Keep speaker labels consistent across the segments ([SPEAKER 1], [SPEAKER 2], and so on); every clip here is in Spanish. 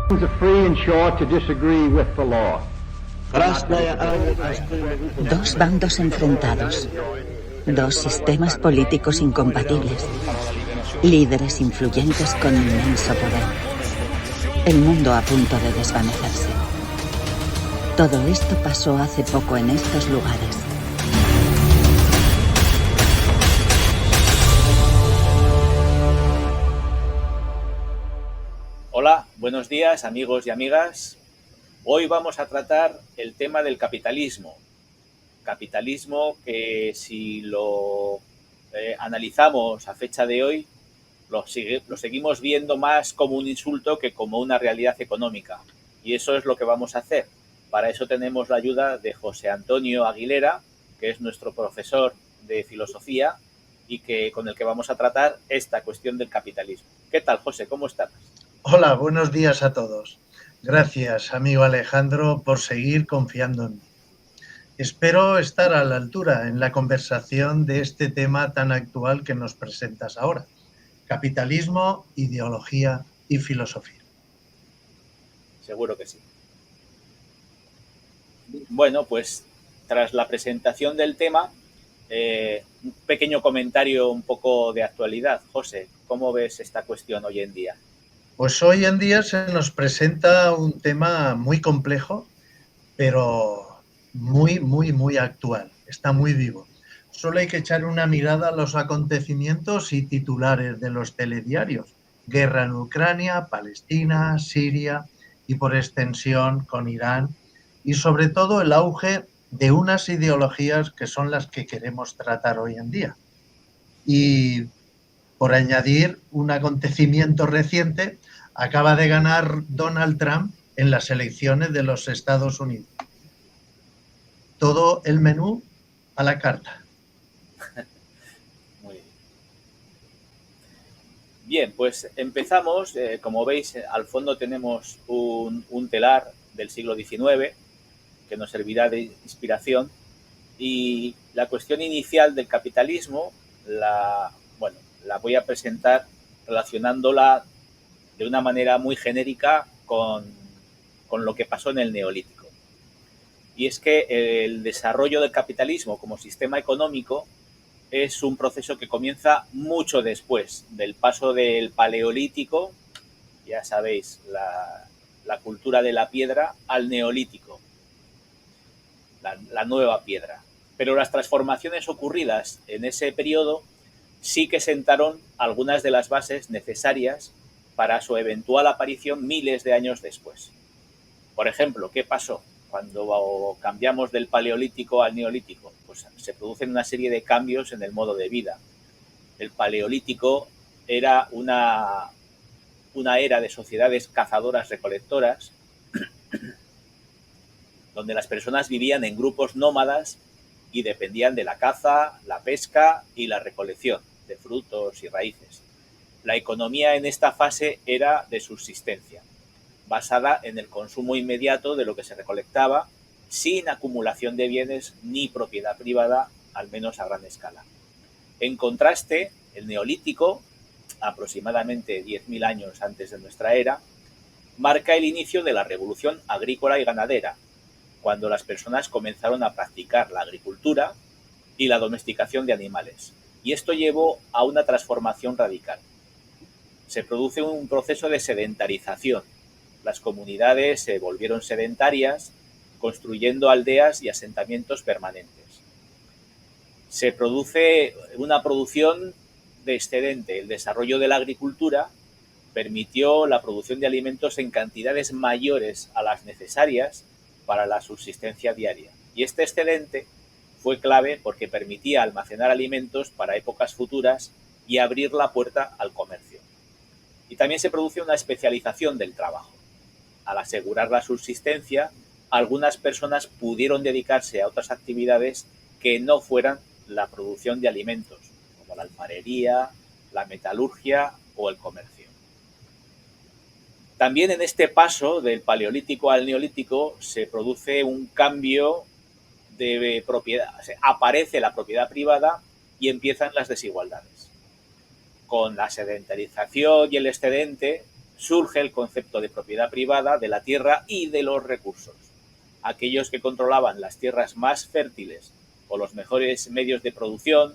[SPEAKER 1] Dos bandos enfrentados, dos sistemas políticos incompatibles, líderes influyentes con inmenso poder. El mundo a punto de desvanecerse. Todo esto pasó hace poco en estos lugares.
[SPEAKER 2] Hola, buenos días amigos y amigas. Hoy vamos a tratar el tema del capitalismo. Capitalismo que si lo analizamos a fecha de hoy, lo seguimos viendo más como un insulto que como una realidad económica. Y eso es lo que vamos a hacer. Para eso tenemos la ayuda de José Antonio Aguilera, que es nuestro profesor de filosofía y con el que vamos a tratar esta cuestión del capitalismo. ¿Qué tal, José? ¿Cómo estás?
[SPEAKER 3] Hola, buenos días a todos. Gracias, amigo Alejandro, por seguir confiando en mí. Espero estar a la altura en la conversación de este tema tan actual que nos presentas ahora: capitalismo, ideología y filosofía.
[SPEAKER 2] Seguro que sí. Bueno, pues tras la presentación del tema, un pequeño comentario un poco de actualidad. José, ¿cómo ves esta cuestión hoy en día?
[SPEAKER 3] Pues hoy en día se nos presenta un tema muy complejo, pero muy actual. Está muy vivo. Solo hay que echar una mirada a los acontecimientos y titulares de los telediarios: guerra en Ucrania, Palestina, Siria y por extensión con Irán, y sobre todo el auge de unas ideologías que son las que queremos tratar hoy en día. Y por añadir un acontecimiento reciente, acaba de ganar Donald Trump en las elecciones de los Estados Unidos. Todo el menú a la carta.
[SPEAKER 2] Muy bien. Bien, pues empezamos. Como veis, al fondo tenemos un telar del siglo XIX que nos servirá de inspiración. Y la cuestión inicial del capitalismo la voy a presentar relacionándola de una manera muy genérica con lo que pasó en el Neolítico. Y es que el desarrollo del capitalismo como sistema económico es un proceso que comienza mucho después del paso del Paleolítico, ya sabéis, la cultura de la piedra, al Neolítico, la nueva piedra. Pero las transformaciones ocurridas en ese periodo sí que sentaron algunas de las bases necesarias para su eventual aparición miles de años después. Por ejemplo, ¿qué pasó cuando cambiamos del Paleolítico al Neolítico? Pues se producen una serie de cambios en el modo de vida. El Paleolítico era una era de sociedades cazadoras-recolectoras, donde las personas vivían en grupos nómadas y dependían de la caza, la pesca y la recolección de frutos y raíces. La economía en esta fase era de subsistencia, basada en el consumo inmediato de lo que se recolectaba, sin acumulación de bienes ni propiedad privada, al menos a gran escala. En contraste, el Neolítico, aproximadamente 10.000 años antes de nuestra era, marca el inicio de la revolución agrícola y ganadera, cuando las personas comenzaron a practicar la agricultura y la domesticación de animales. Y esto llevó a una transformación radical. Se produce un proceso de sedentarización. Las comunidades se volvieron sedentarias, construyendo aldeas y asentamientos permanentes. Se produce una producción de excedente. El desarrollo de la agricultura permitió la producción de alimentos en cantidades mayores a las necesarias para la subsistencia diaria. Y este excedente fue clave porque permitía almacenar alimentos para épocas futuras y abrir la puerta al comercio. Y también se produce una especialización del trabajo. Al asegurar la subsistencia, algunas personas pudieron dedicarse a otras actividades que no fueran la producción de alimentos, como la alfarería, la metalurgia o el comercio. También en este paso del Paleolítico al Neolítico se produce un cambio de propiedad, o sea, aparece la propiedad privada y empiezan las desigualdades. Con la sedentarización y el excedente surge el concepto de propiedad privada de la tierra y de los recursos. Aquellos que controlaban las tierras más fértiles o los mejores medios de producción,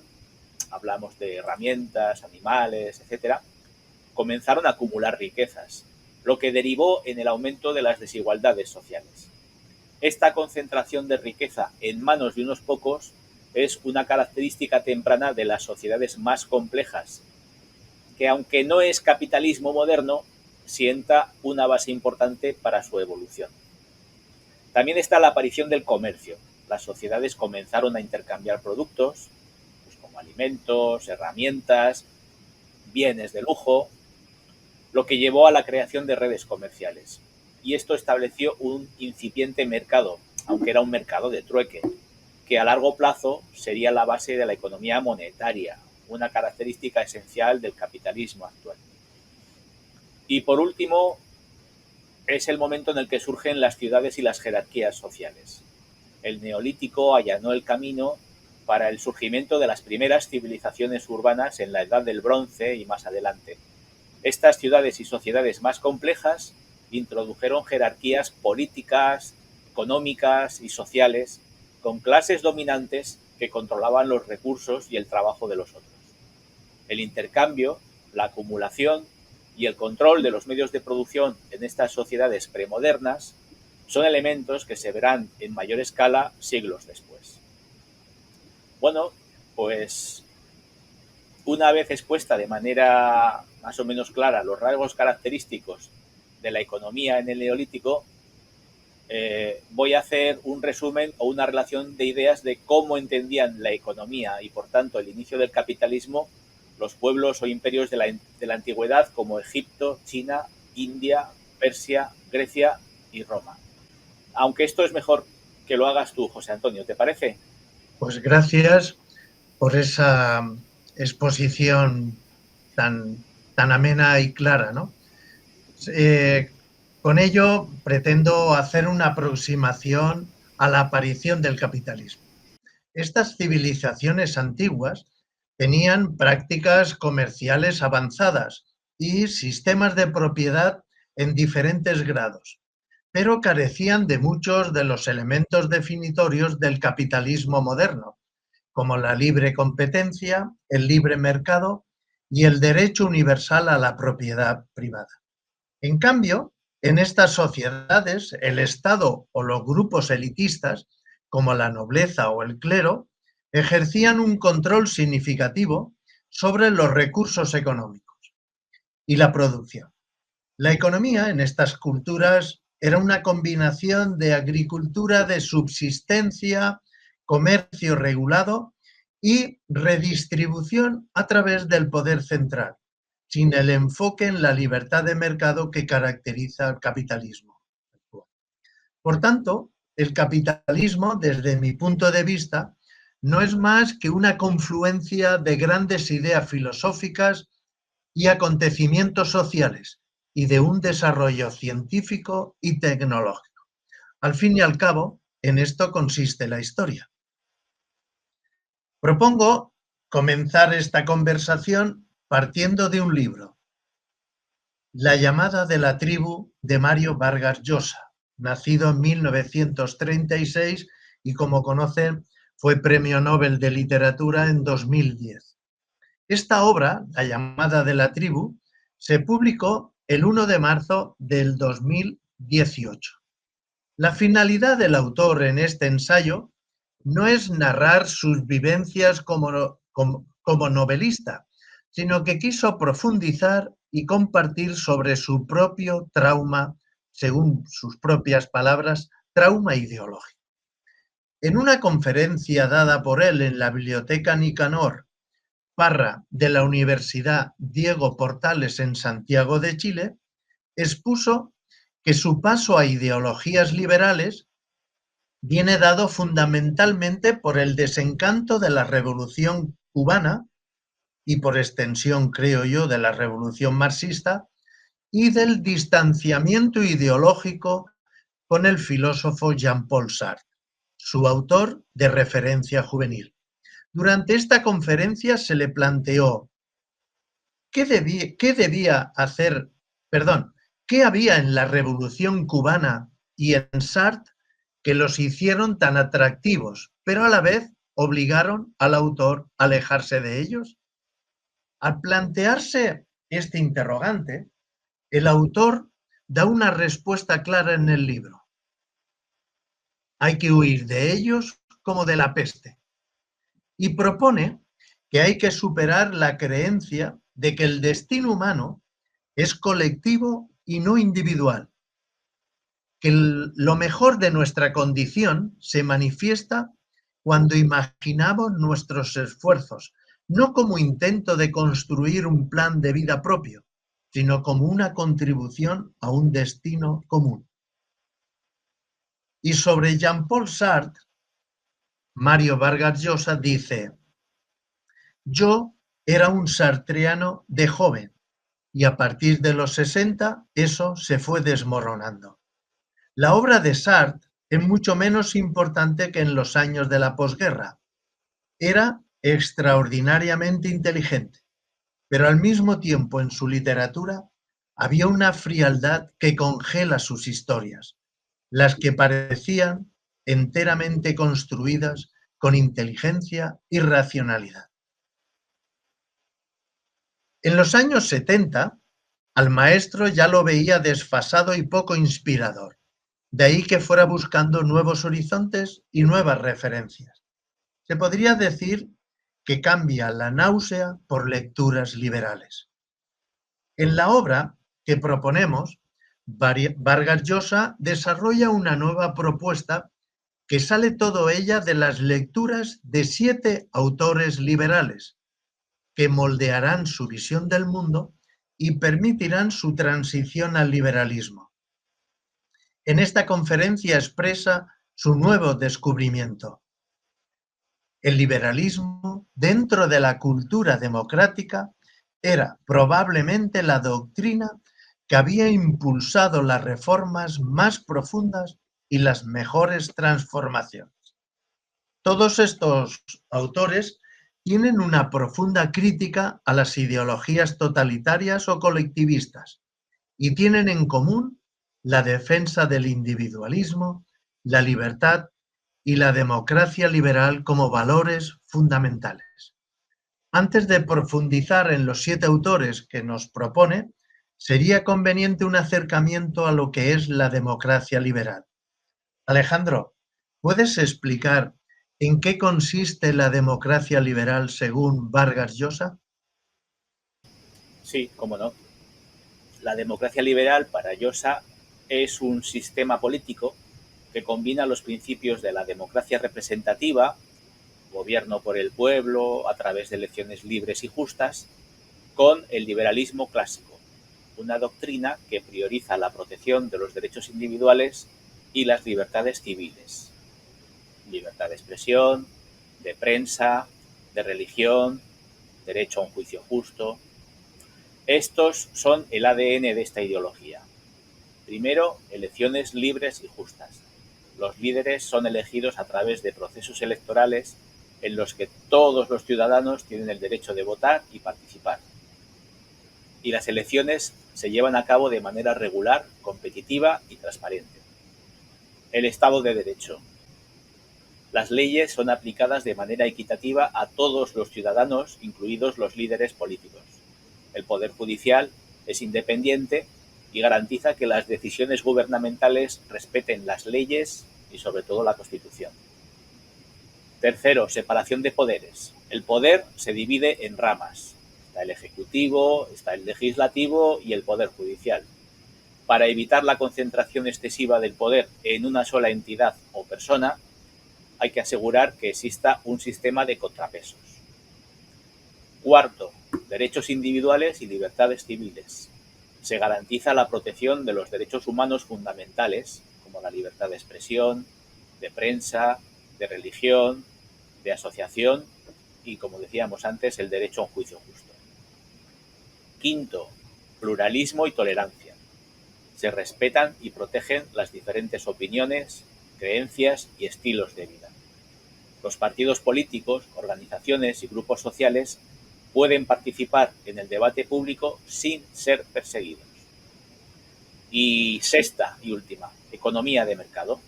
[SPEAKER 2] hablamos de herramientas, animales, etcétera, comenzaron a acumular riquezas, lo que derivó en el aumento de las desigualdades sociales. Esta concentración de riqueza en manos de unos pocos es una característica temprana de las sociedades más complejas, que aunque no es capitalismo moderno, sienta una base importante para su evolución. También está la aparición del comercio. Las sociedades comenzaron a intercambiar productos, pues como alimentos, herramientas, bienes de lujo, lo que llevó a la creación de redes comerciales. Y esto estableció un incipiente mercado, aunque era un mercado de trueque, que a largo plazo sería la base de la economía monetaria, una característica esencial del capitalismo actual. Y por último, es el momento en el que surgen las ciudades y las jerarquías sociales. El Neolítico allanó el camino para el surgimiento de las primeras civilizaciones urbanas en la Edad del Bronce y más adelante. Estas ciudades y sociedades más complejas introdujeron jerarquías políticas, económicas y sociales con clases dominantes que controlaban los recursos y el trabajo de los otros. El intercambio, la acumulación y el control de los medios de producción en estas sociedades premodernas son elementos que se verán en mayor escala siglos después. Bueno, pues una vez expuesta de manera más o menos clara los rasgos característicos de la economía en el Neolítico, voy a hacer un resumen o una relación de ideas de cómo entendían la economía y, por tanto, el inicio del capitalismo los pueblos o imperios de la antigüedad como Egipto, China, India, Persia, Grecia y Roma. Aunque esto es mejor que lo hagas tú, José Antonio, ¿te parece?
[SPEAKER 3] Pues gracias por esa exposición tan amena y clara, ¿no? Con ello pretendo hacer una aproximación a la aparición del capitalismo. Estas civilizaciones antiguas tenían prácticas comerciales avanzadas y sistemas de propiedad en diferentes grados, pero carecían de muchos de los elementos definitorios del capitalismo moderno, como la libre competencia, el libre mercado y el derecho universal a la propiedad privada. En cambio, en estas sociedades, el Estado o los grupos elitistas, como la nobleza o el clero, ejercían un control significativo sobre los recursos económicos y la producción. La economía en estas culturas era una combinación de agricultura de subsistencia, comercio regulado y redistribución a través del poder central, sin el enfoque en la libertad de mercado que caracteriza al capitalismo. Por tanto, el capitalismo, desde mi punto de vista, no es más que una confluencia de grandes ideas filosóficas y acontecimientos sociales y de un desarrollo científico y tecnológico. Al fin y al cabo, en esto consiste la historia. Propongo comenzar esta conversación partiendo de un libro, La llamada de la tribu, de Mario Vargas Llosa, nacido en 1936 y, como conocen, fue Premio Nobel de Literatura en 2010. Esta obra, La llamada de la tribu, se publicó el 1 de marzo del 2018. La finalidad del autor en este ensayo no es narrar sus vivencias como novelista, sino que quiso profundizar y compartir sobre su propio trauma, según sus propias palabras, trauma ideológico. En una conferencia dada por él en la Biblioteca Nicanor Parra de la Universidad Diego Portales en Santiago de Chile, expuso que su paso a ideologías liberales viene dado fundamentalmente por el desencanto de la Revolución cubana y, por extensión, creo yo, de la Revolución marxista y del distanciamiento ideológico con el filósofo Jean-Paul Sartre, su autor de referencia juvenil. Durante esta conferencia se le planteó ¿qué debía hacer Perdón, ¿qué había en la Revolución Cubana y en Sartre que los hicieron tan atractivos, pero a la vez obligaron al autor a alejarse de ellos? Al plantearse este interrogante, el autor da una respuesta clara en el libro. Hay que huir de ellos como de la peste. Y propone que hay que superar la creencia de que el destino humano es colectivo y no individual, que lo mejor de nuestra condición se manifiesta cuando imaginamos nuestros esfuerzos, no como intento de construir un plan de vida propio, sino como una contribución a un destino común. Y sobre Jean-Paul Sartre, Mario Vargas Llosa dice: yo era un sartreano de joven y a partir de los 60 eso se fue desmoronando. La obra de Sartre es mucho menos importante que en los años de la posguerra. Era extraordinariamente inteligente, pero al mismo tiempo en su literatura había una frialdad que congela sus historias, las que parecían enteramente construidas con inteligencia y racionalidad. En los años 70, al maestro ya lo veía desfasado y poco inspirador. De ahí que fuera buscando nuevos horizontes y nuevas referencias. Se podría decir que cambia la náusea por lecturas liberales. En la obra que proponemos, Vargas Llosa desarrolla una nueva propuesta que sale todo ella de las lecturas de 7 autores liberales que moldearán su visión del mundo y permitirán su transición al liberalismo. En esta conferencia expresa su nuevo descubrimiento. El liberalismo, dentro de la cultura democrática, era probablemente la doctrina que había impulsado las reformas más profundas y las mejores transformaciones. Todos estos autores tienen una profunda crítica a las ideologías totalitarias o colectivistas y tienen en común la defensa del individualismo, la libertad y la democracia liberal como valores fundamentales. Antes de profundizar en los 7 autores que nos propone, sería conveniente un acercamiento a lo que es la democracia liberal. Alejandro, ¿puedes explicar en qué consiste la democracia liberal según Vargas Llosa?
[SPEAKER 2] Sí, cómo no. La democracia liberal para Llosa es un sistema político que combina los principios de la democracia representativa, gobierno por el pueblo a través de elecciones libres y justas, con el liberalismo clásico, una doctrina que prioriza la protección de los derechos individuales y las libertades civiles. Libertad de expresión, de prensa, de religión, derecho a un juicio justo. Estos son el ADN de esta ideología. Primero, elecciones libres y justas. Los líderes son elegidos a través de procesos electorales en los que todos los ciudadanos tienen el derecho de votar y participar. Y las elecciones se llevan a cabo de manera regular, competitiva y transparente. El Estado de Derecho. Las leyes son aplicadas de manera equitativa a todos los ciudadanos, incluidos los líderes políticos. El Poder Judicial es independiente y garantiza que las decisiones gubernamentales respeten las leyes y sobre todo la Constitución. Tercero, separación de poderes. El poder se divide en ramas. Está el Ejecutivo, está el Legislativo y el Poder Judicial. Para evitar la concentración excesiva del poder en una sola entidad o persona, hay que asegurar que exista un sistema de contrapesos. Cuarto, derechos individuales y libertades civiles. Se garantiza la protección de los derechos humanos fundamentales, como la libertad de expresión, de prensa, de religión, de asociación y, como decíamos antes, el derecho a un juicio justo. Quinto, pluralismo y tolerancia. Se respetan y protegen las diferentes opiniones, creencias y estilos de vida. Los partidos políticos, organizaciones y grupos sociales pueden participar en el debate público sin ser perseguidos. Y sexta y última, economía de mercado.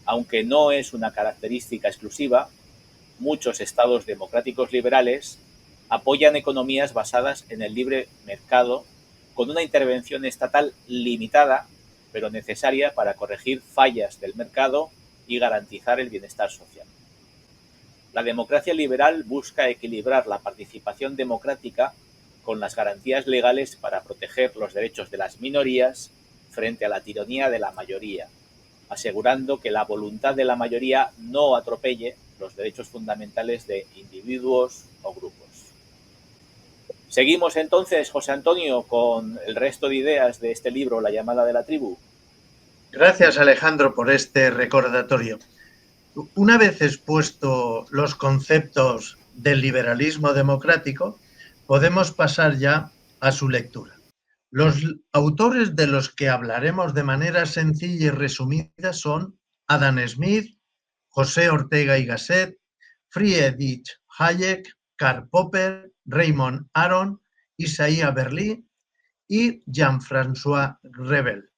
[SPEAKER 2] Aunque no es una característica exclusiva, muchos estados democráticos liberales apoyan economías basadas en el libre mercado con una intervención estatal limitada, pero necesaria para corregir fallas del mercado y garantizar el bienestar social. La democracia liberal busca equilibrar la participación democrática con las garantías legales para proteger los derechos de las minorías frente a la tiranía de la mayoría, asegurando que la voluntad de la mayoría no atropelle los derechos fundamentales de individuos o grupos. Seguimos entonces, José Antonio, con el resto de ideas de este libro, La llamada de la tribu.
[SPEAKER 3] Gracias, Alejandro, por este recordatorio. Una vez expuesto los conceptos del liberalismo democrático, podemos pasar ya a su lectura. Los autores de los que hablaremos de manera sencilla y resumida son Adam Smith, José Ortega y Gasset, Friedrich Hayek, Karl Popper, Raymond Aron, Isaiah Berlin y Jean-François Revel.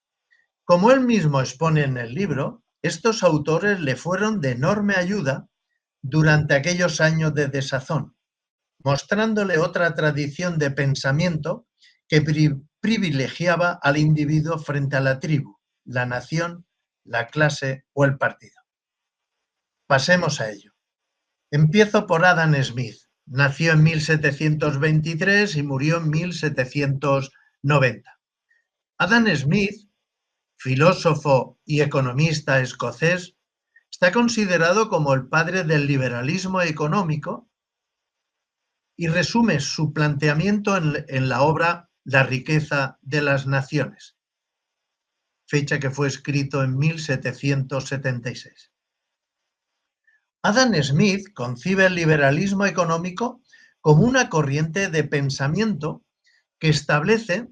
[SPEAKER 3] Como él mismo expone en el libro, estos autores le fueron de enorme ayuda durante aquellos años de desazón, mostrándole otra tradición de pensamiento que privilegiaba al individuo frente a la tribu, la nación, la clase o el partido. Pasemos a ello. Empiezo por Adam Smith. Nació en 1723 y murió en 1790. Adam Smith, filósofo y economista escocés, está considerado como el padre del liberalismo económico y resume su planteamiento en la obra La riqueza de las naciones, fecha que fue escrito en 1776. Adam Smith concibe el liberalismo económico como una corriente de pensamiento que establece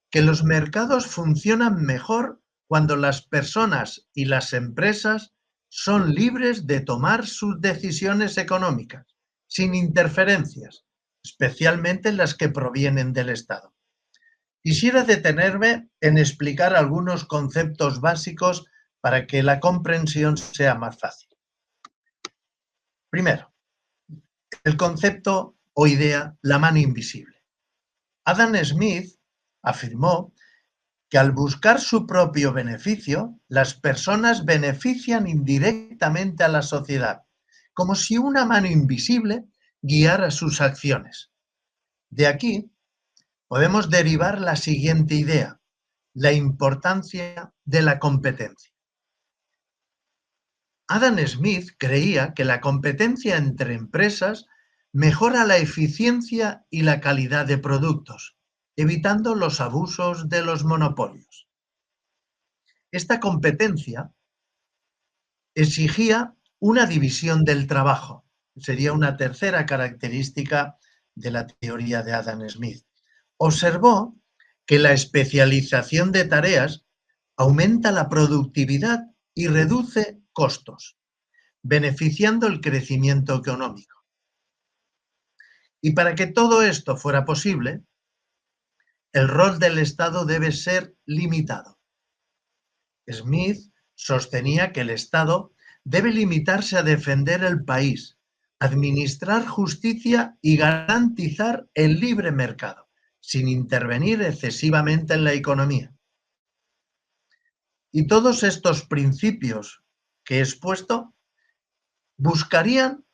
[SPEAKER 3] que los mercados funcionan mejor cuando las personas y las empresas son libres de tomar sus decisiones económicas, sin interferencias, especialmente las que provienen del Estado. Quisiera detenerme en explicar algunos conceptos básicos para que la comprensión sea más fácil. Primero, el concepto o idea, la mano invisible. Adam Smith afirmó que al buscar su propio beneficio, las personas benefician indirectamente a la sociedad, como si una mano invisible guiara sus acciones. De aquí podemos derivar la siguiente idea, la importancia de la competencia. Adam Smith creía que la competencia entre empresas mejora la eficiencia y la calidad de productos, evitando los abusos de los monopolios. Esta competencia exigía una división del trabajo. Sería una tercera característica de la teoría de Adam Smith. Observó que la especialización de tareas aumenta la productividad y reduce costos, beneficiando el crecimiento económico. Y para que todo esto fuera posible, el rol del Estado debe ser limitado. Smith sostenía que el Estado debe limitarse a defender el país, administrar justicia y garantizar el libre mercado, sin intervenir excesivamente en la economía. Y todos estos principios que he expuesto buscarían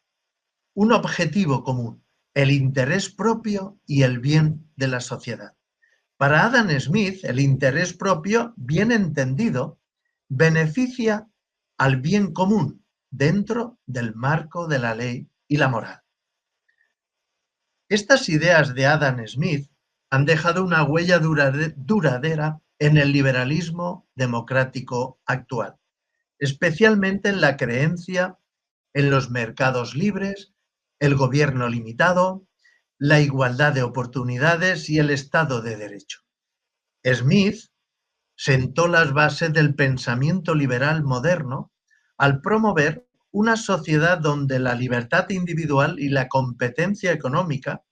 [SPEAKER 3] un objetivo común, el interés propio y el bien de la sociedad. Para Adam Smith, el interés propio, bien entendido, beneficia al bien común dentro del marco de la ley y la moral. Estas ideas de Adam Smith han dejado una huella duradera en el liberalismo democrático actual, especialmente en la creencia en los mercados libres, el gobierno limitado, la igualdad de oportunidades y el Estado de Derecho. Smith sentó las bases del pensamiento liberal moderno al promover una sociedad donde la libertad individual y la competencia económica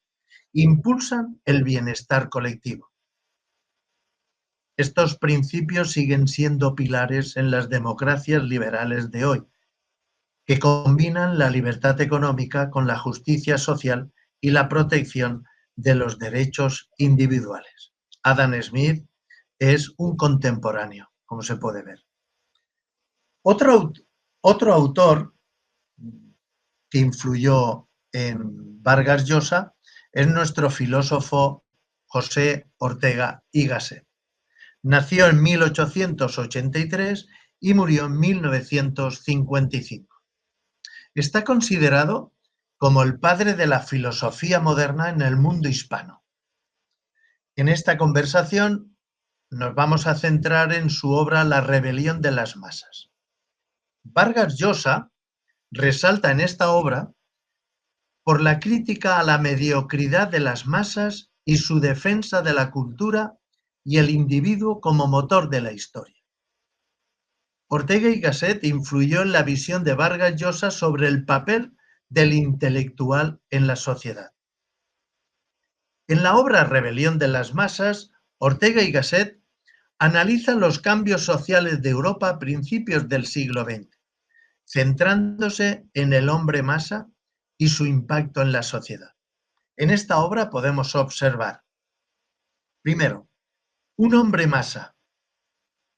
[SPEAKER 3] impulsan el bienestar colectivo. Estos principios siguen siendo pilares en las democracias liberales de hoy, que combinan la libertad económica con la justicia social y la protección de los derechos individuales. Adam Smith es un contemporáneo, como se puede ver. Otro autor que influyó en Vargas Llosa es nuestro filósofo José Ortega y Gasset. Nació en 1883 y murió en 1955. Está considerado como el padre de la filosofía moderna en el mundo hispano. En esta conversación nos vamos a centrar en su obra La rebelión de las masas. Vargas Llosa resalta en esta obra por la crítica a la mediocridad de las masas y su defensa de la cultura y el individuo como motor de la historia. Ortega y Gasset influyó en la visión de Vargas Llosa sobre el papel del intelectual en la sociedad. En la obra Rebelión de las masas, Ortega y Gasset analizan los cambios sociales de Europa a principios del siglo XX, centrándose en el hombre masa y su impacto en la sociedad. En esta obra podemos observar, primero, un hombre masa.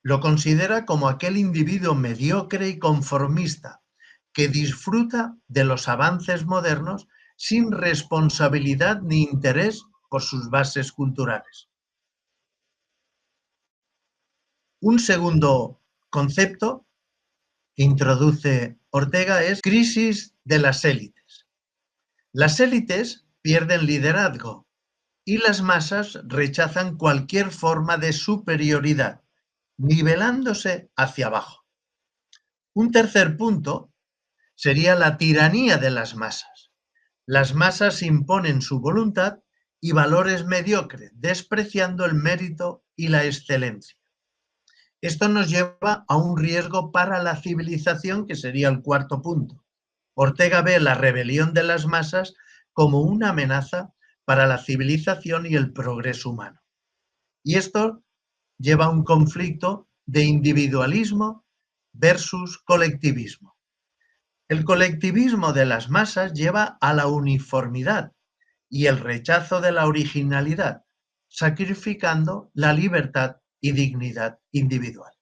[SPEAKER 3] Lo considera como aquel individuo mediocre y conformista que disfruta de los avances modernos sin responsabilidad ni interés por sus bases culturales. Un segundo concepto que introduce Ortega es crisis de las élites. Las élites pierden liderazgo y las masas rechazan cualquier forma de superioridad, nivelándose hacia abajo. Un tercer punto sería la tiranía de las masas. Las masas imponen su voluntad y valores mediocres, despreciando el mérito y la excelencia. Esto nos lleva a un riesgo para la civilización, que sería el cuarto punto. Ortega ve la rebelión de las masas como una amenaza para la civilización y el progreso humano. Y esto lleva a un conflicto de individualismo versus colectivismo. El colectivismo de las masas lleva a la uniformidad y el rechazo de la originalidad, sacrificando la libertad y dignidad individual.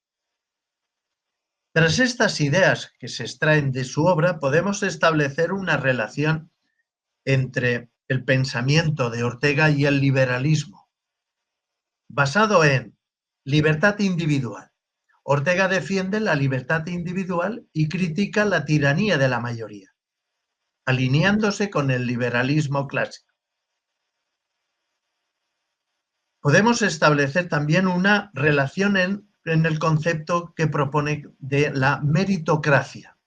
[SPEAKER 3] Tras estas ideas que se extraen de su obra, podemos establecer una relación entre el pensamiento de Ortega y el liberalismo, basado en libertad individual. Ortega defiende la libertad individual y critica la tiranía de la mayoría, alineándose con el liberalismo clásico. Podemos establecer también una relación en el concepto que propone de la meritocracia.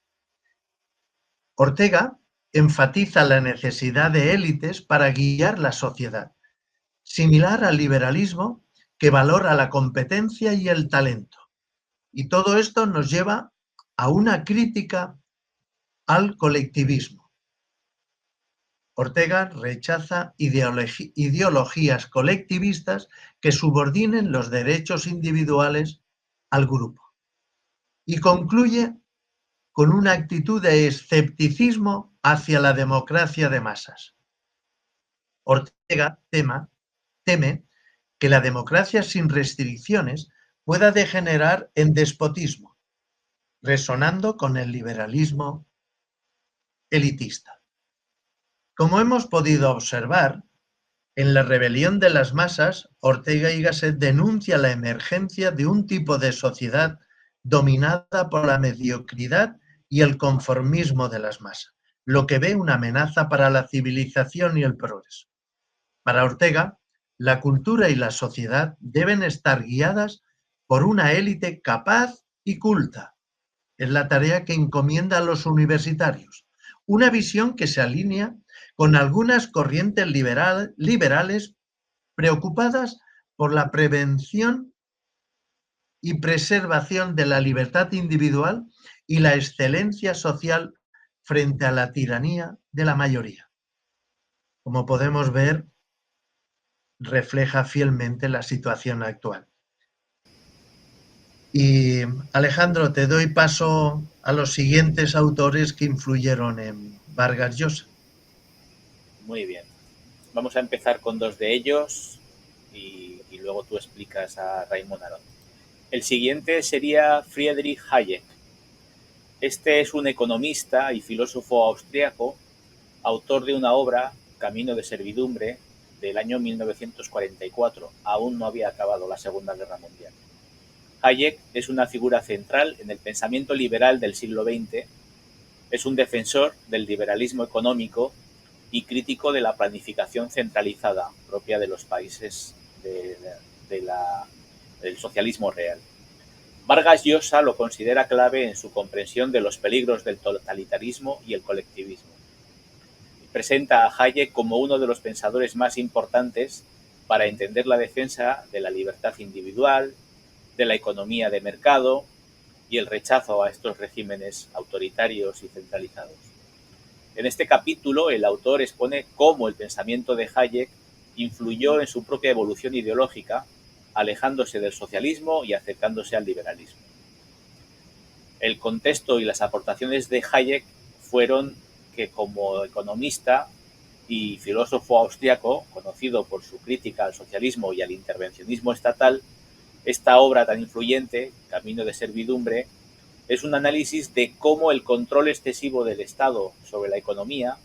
[SPEAKER 3] Ortega enfatiza la necesidad de élites para guiar la sociedad, similar al liberalismo que valora la competencia y el talento. Y todo esto nos lleva a una crítica al colectivismo. Ortega rechaza ideologías colectivistas que subordinen los derechos individuales al grupo. Y concluye con una actitud de escepticismo hacia la democracia de masas. Ortega teme que la democracia sin restricciones pueda degenerar en despotismo, resonando con el liberalismo elitista. Como hemos podido observar, en la rebelión de las masas, Ortega y Gasset denuncia la emergencia de un tipo de sociedad dominada por la mediocridad y el conformismo de las masas, lo que ve una amenaza para la civilización y el progreso. Para Ortega, la cultura y la sociedad deben estar guiadas por una élite capaz y culta. Es la tarea que encomienda a los universitarios, una visión que se alinea con algunas corrientes liberales preocupadas por la prevención y preservación de la libertad individual y la excelencia social frente a la tiranía de la mayoría. Como podemos ver, refleja fielmente la situación actual. Y Alejandro, te doy paso a los siguientes autores que influyeron en Vargas Llosa.
[SPEAKER 2] Muy bien. Vamos a empezar con dos de ellos y luego tú explicas a Raymond Aron. El siguiente sería Friedrich Hayek. Este es un economista y filósofo austriaco, autor de una obra, Camino de servidumbre, del año 1944. Aún no había acabado la Segunda Guerra Mundial. Hayek es una figura central en el pensamiento liberal del siglo XX. Es un defensor del liberalismo económico y crítico de la planificación centralizada propia de los países del socialismo real. Vargas Llosa lo considera clave en su comprensión de los peligros del totalitarismo y el colectivismo. Presenta a Hayek como uno de los pensadores más importantes para entender la defensa de la libertad individual, de la economía de mercado y el rechazo a estos regímenes autoritarios y centralizados. En este capítulo, el autor expone cómo el pensamiento de Hayek influyó en su propia evolución ideológica, alejándose del socialismo y acercándose al liberalismo. El contexto y las aportaciones de Hayek fueron que, como economista y filósofo austriaco, conocido por su crítica al socialismo y al intervencionismo estatal, esta obra tan influyente, Camino de servidumbre, es un análisis de cómo el control excesivo del Estado sobre la economía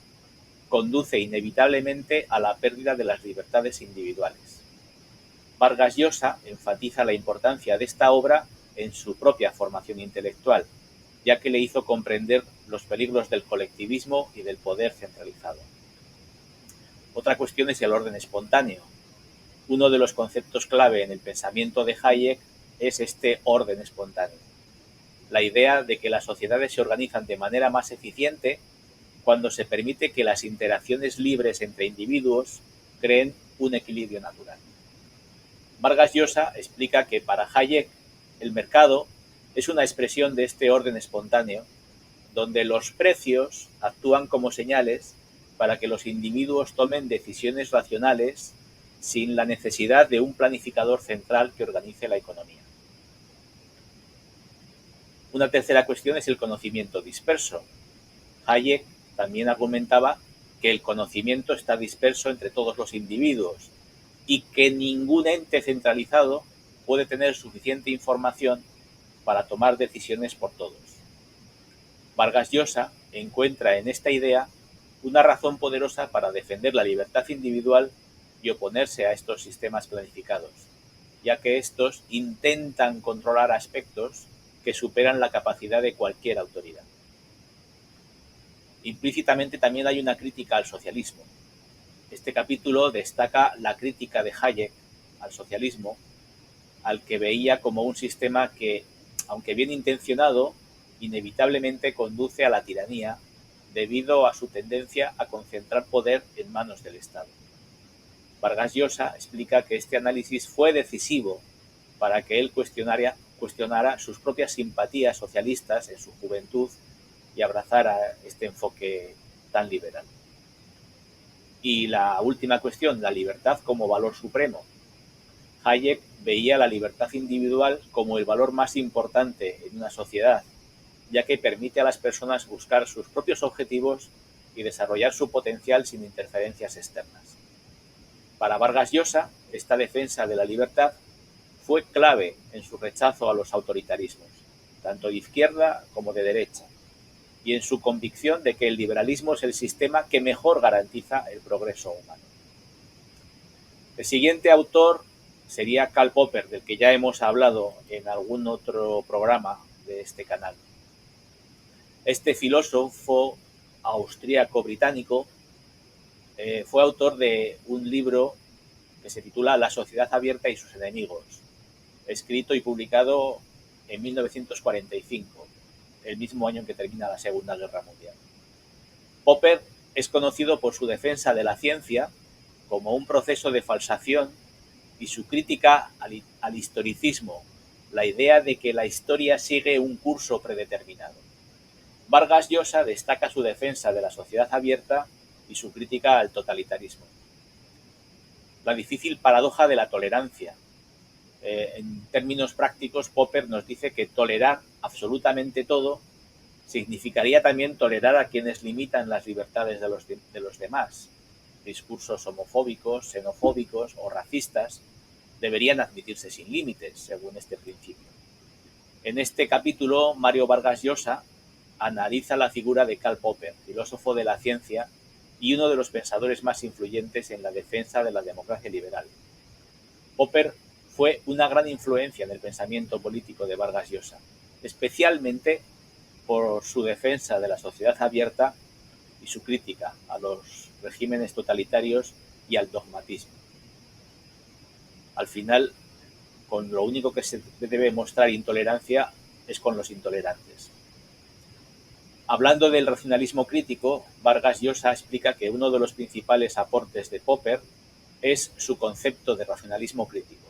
[SPEAKER 2] conduce inevitablemente a la pérdida de las libertades individuales. Vargas Llosa enfatiza la importancia de esta obra en su propia formación intelectual, ya que le hizo comprender los peligros del colectivismo y del poder centralizado. Otra cuestión es el orden espontáneo. Uno de los conceptos clave en el pensamiento de Hayek es este orden espontáneo. La idea de que las sociedades se organizan de manera más eficiente cuando se permite que las interacciones libres entre individuos creen un equilibrio natural. Vargas Llosa explica que para Hayek el mercado es una expresión de este orden espontáneo, donde los precios actúan como señales para que los individuos tomen decisiones racionales sin la necesidad de un planificador central que organice la economía. Una tercera cuestión es el conocimiento disperso. Hayek también argumentaba que el conocimiento está disperso entre todos los individuos y que ningún ente centralizado puede tener suficiente información para tomar decisiones por todos. Vargas Llosa encuentra en esta idea una razón poderosa para defender la libertad individual y oponerse a estos sistemas planificados, ya que estos intentan controlar aspectos que superan la capacidad de cualquier autoridad. Implícitamente también hay una crítica al socialismo. Este capítulo destaca la crítica de Hayek al socialismo, al que veía como un sistema que, aunque bien intencionado, inevitablemente conduce a la tiranía debido a su tendencia a concentrar poder en manos del Estado. Vargas Llosa explica que este análisis fue decisivo para que él cuestionara sus propias simpatías socialistas en su juventud y abrazara este enfoque tan liberal. Y la última cuestión, la libertad como valor supremo. Hayek veía la libertad individual como el valor más importante en una sociedad, ya que permite a las personas buscar sus propios objetivos y desarrollar su potencial sin interferencias externas. Para Vargas Llosa, esta defensa de la libertad fue clave en su rechazo a los autoritarismos, tanto de izquierda como de derecha, y en su convicción de que el liberalismo es el sistema que mejor garantiza el progreso humano. El siguiente autor sería Karl Popper, del que ya hemos hablado en algún otro programa de este canal. Este filósofo austríaco-británico fue autor de un libro que se titula La sociedad abierta y sus enemigos, escrito y publicado en 1945, el mismo año en que termina la Segunda Guerra Mundial. Popper es conocido por su defensa de la ciencia como un proceso de falsación y su crítica al historicismo, la idea de que la historia sigue un curso predeterminado. Vargas Llosa destaca su defensa de la sociedad abierta y su crítica al totalitarismo. La difícil paradoja de la tolerancia. En términos prácticos, Popper nos dice que tolerar absolutamente todo significaría también tolerar a quienes limitan las libertades de los demás. Discursos homofóbicos, xenofóbicos o racistas deberían admitirse sin límites, según este principio. En este capítulo, Mario Vargas Llosa analiza la figura de Karl Popper, filósofo de la ciencia y uno de los pensadores más influyentes en la defensa de la democracia liberal. Popper fue una gran influencia en el pensamiento político de Vargas Llosa, especialmente por su defensa de la sociedad abierta y su crítica a los regímenes totalitarios y al dogmatismo. Al final, con lo único que se debe mostrar intolerancia es con los intolerantes. Hablando del racionalismo crítico, Vargas Llosa explica que uno de los principales aportes de Popper es su concepto de racionalismo crítico,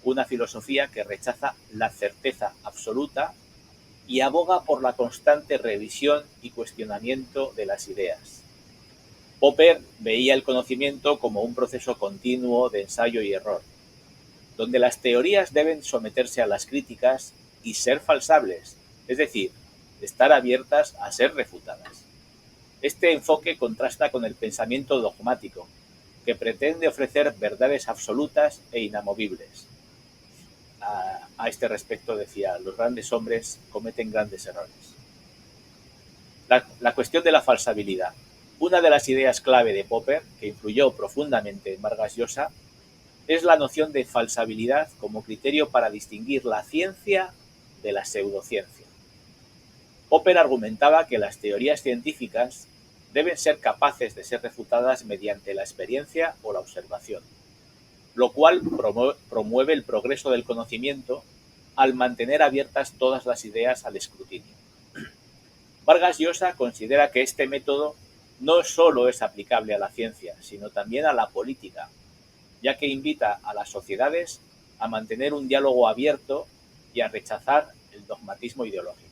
[SPEAKER 2] una filosofía que rechaza la certeza absoluta y aboga por la constante revisión y cuestionamiento de las ideas. Popper veía el conocimiento como un proceso continuo de ensayo y error, donde las teorías deben someterse a las críticas y ser falsables, es decir, estar abiertas a ser refutadas. Este enfoque contrasta con el pensamiento dogmático, que pretende ofrecer verdades absolutas e inamovibles. A este respecto decía, los grandes hombres cometen grandes errores. La cuestión de la falsabilidad. Una de las ideas clave de Popper, que influyó profundamente en Vargas Llosa, es la noción de falsabilidad como criterio para distinguir la ciencia de la pseudociencia. Popper argumentaba que las teorías científicas deben ser capaces de ser refutadas mediante la experiencia o la observación, lo cual promueve el progreso del conocimiento al mantener abiertas todas las ideas al escrutinio. Vargas Llosa considera que este método no solo es aplicable a la ciencia, sino también a la política, ya que invita a las sociedades a mantener un diálogo abierto y a rechazar el dogmatismo ideológico.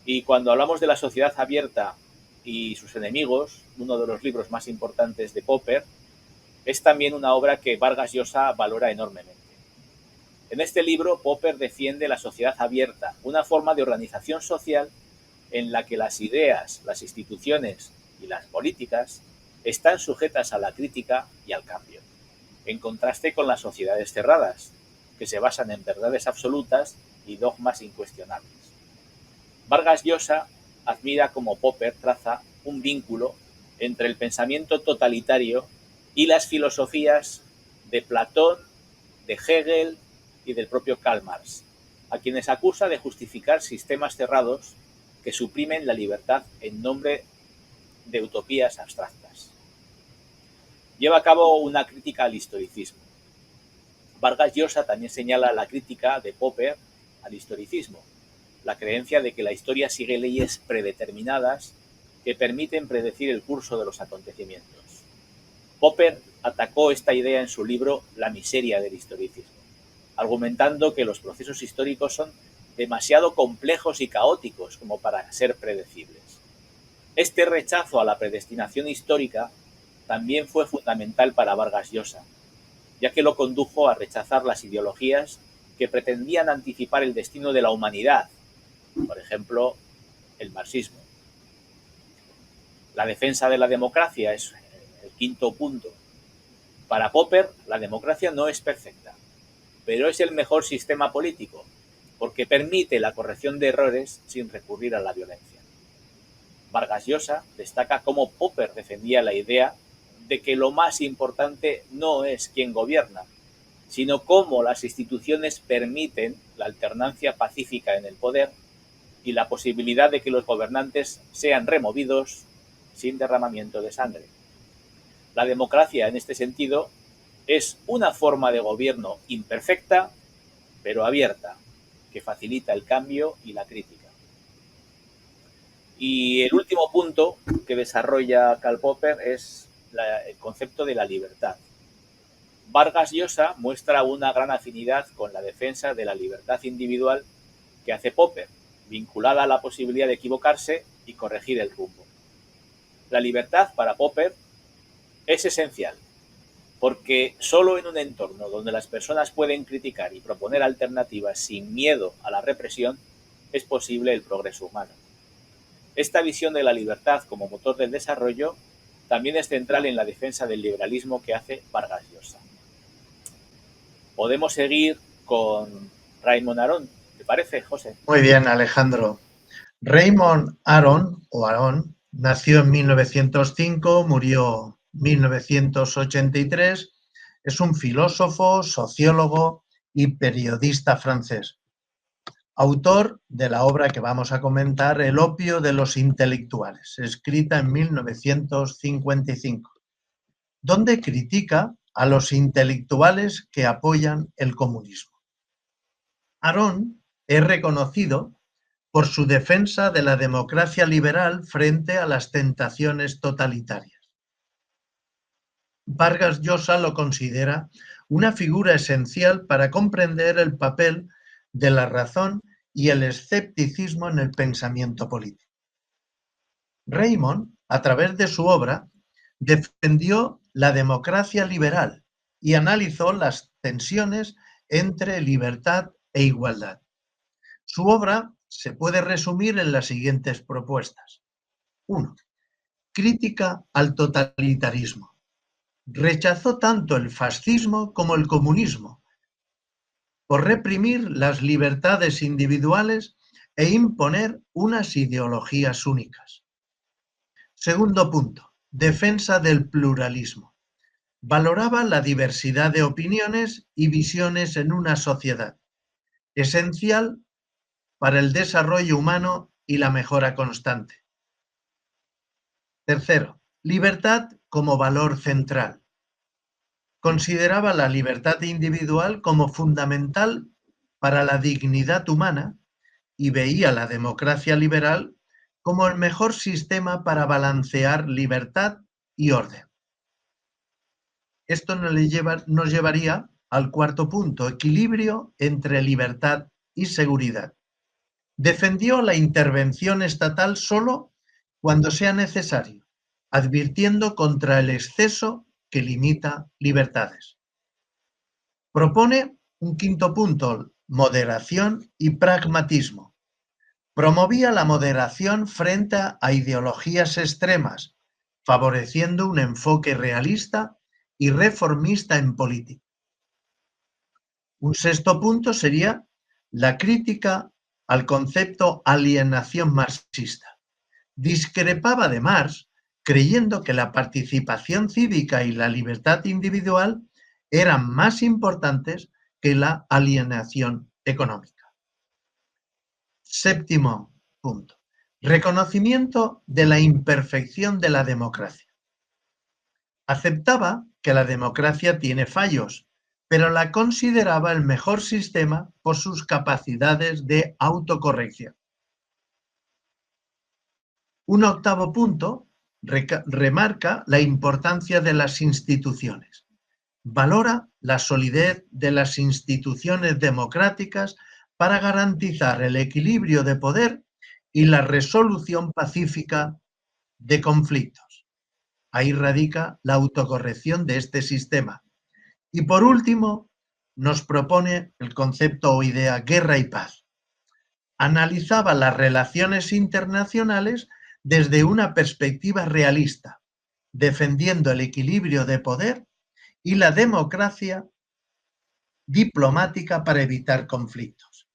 [SPEAKER 2] Y cuando hablamos de la sociedad abierta y sus enemigos, uno de los libros más importantes de Popper, es también una obra que Vargas Llosa valora enormemente. En este libro, Popper defiende la sociedad abierta, una forma de organización social en la que las ideas, las instituciones y las políticas están sujetas a la crítica y al cambio, en contraste con las sociedades cerradas, que se basan en verdades absolutas y dogmas incuestionables. Vargas Llosa admira cómo Popper traza un vínculo entre el pensamiento totalitario y las filosofías de Platón, de Hegel y del propio Karl Marx, a quienes acusa de justificar sistemas cerrados que suprimen la libertad en nombre de utopías abstractas. Lleva a cabo una crítica al historicismo. Vargas Llosa también señala la crítica de Popper al historicismo, la creencia de que la historia sigue leyes predeterminadas que permiten predecir el curso de los acontecimientos. Popper atacó esta idea en su libro La miseria del historicismo, argumentando que los procesos históricos son demasiado complejos y caóticos como para ser predecibles. Este rechazo a la predestinación histórica también fue fundamental para Vargas Llosa, ya que lo condujo a rechazar las ideologías que pretendían anticipar el destino de la humanidad, por ejemplo, el marxismo. La defensa de la democracia es el quinto punto. Para Popper, la democracia no es perfecta, pero es el mejor sistema político, porque permite la corrección de errores sin recurrir a la violencia. Vargas Llosa destaca cómo Popper defendía la idea de que lo más importante no es quién gobierna, sino cómo las instituciones permiten la alternancia pacífica en el poder y la posibilidad de que los gobernantes sean removidos sin derramamiento de sangre. La democracia, en este sentido, es una forma de gobierno imperfecta, pero abierta, que facilita el cambio y la crítica. Y el último punto que desarrolla Karl Popper es el concepto de la libertad. Vargas Llosa muestra una gran afinidad con la defensa de la libertad individual que hace Popper, vinculada a la posibilidad de equivocarse y corregir el rumbo. La libertad para Popper es esencial, porque solo en un entorno donde las personas pueden criticar y proponer alternativas sin miedo a la represión es posible el progreso humano. Esta visión de la libertad como motor del desarrollo también es central en la defensa del liberalismo que hace Vargas Llosa. Podemos seguir con Raymond Aron, ¿te parece, José?
[SPEAKER 3] Muy bien, Alejandro. Raymond Aron, o Aron, nació en 1905, murió en 1983. Es un filósofo, sociólogo y periodista francés. Autor de la obra que vamos a comentar, El opio de los intelectuales, escrita en 1955, donde critica a los intelectuales que apoyan el comunismo. Aron es reconocido por su defensa de la democracia liberal frente a las tentaciones totalitarias. Vargas Llosa lo considera una figura esencial para comprender el papel de la razón y el escepticismo en el pensamiento político. Raymond, a través de su obra, defendió la democracia liberal y analizó las tensiones entre libertad e igualdad. Su obra se puede resumir en las siguientes propuestas. 1. Crítica al totalitarismo. Rechazó tanto el fascismo como el comunismo por reprimir las libertades individuales e imponer unas ideologías únicas. Segundo punto, defensa del pluralismo. Valoraba la diversidad de opiniones y visiones en una sociedad, esencial para el desarrollo humano y la mejora constante. Tercero, libertad como valor central. Consideraba la libertad individual como fundamental para la dignidad humana y veía la democracia liberal como el mejor sistema para balancear libertad y orden. Esto nos llevaría al cuarto punto, equilibrio entre libertad y seguridad. Defendió la intervención estatal solo cuando sea necesario, advirtiendo contra el exceso que limita libertades. Propone un quinto punto, moderación y pragmatismo. Promovía la moderación frente a ideologías extremas, favoreciendo un enfoque realista y reformista en política. Un sexto punto sería la crítica al concepto alienación marxista. Discrepaba de Marx, creyendo que la participación cívica y la libertad individual eran más importantes que la alienación económica. Séptimo punto. Reconocimiento de la imperfección de la democracia. Aceptaba que la democracia tiene fallos, pero la consideraba el mejor sistema por sus capacidades de autocorrección. Un octavo punto remarca la importancia de las instituciones. Valora la solidez de las instituciones democráticas para garantizar el equilibrio de poder y la resolución pacífica de conflictos. Ahí radica la autocorrección de este sistema. Y por último, nos propone el concepto o idea guerra y paz. Analizaba las relaciones internacionales desde una perspectiva realista, defendiendo el equilibrio de poder y la democracia diplomática para evitar conflictos.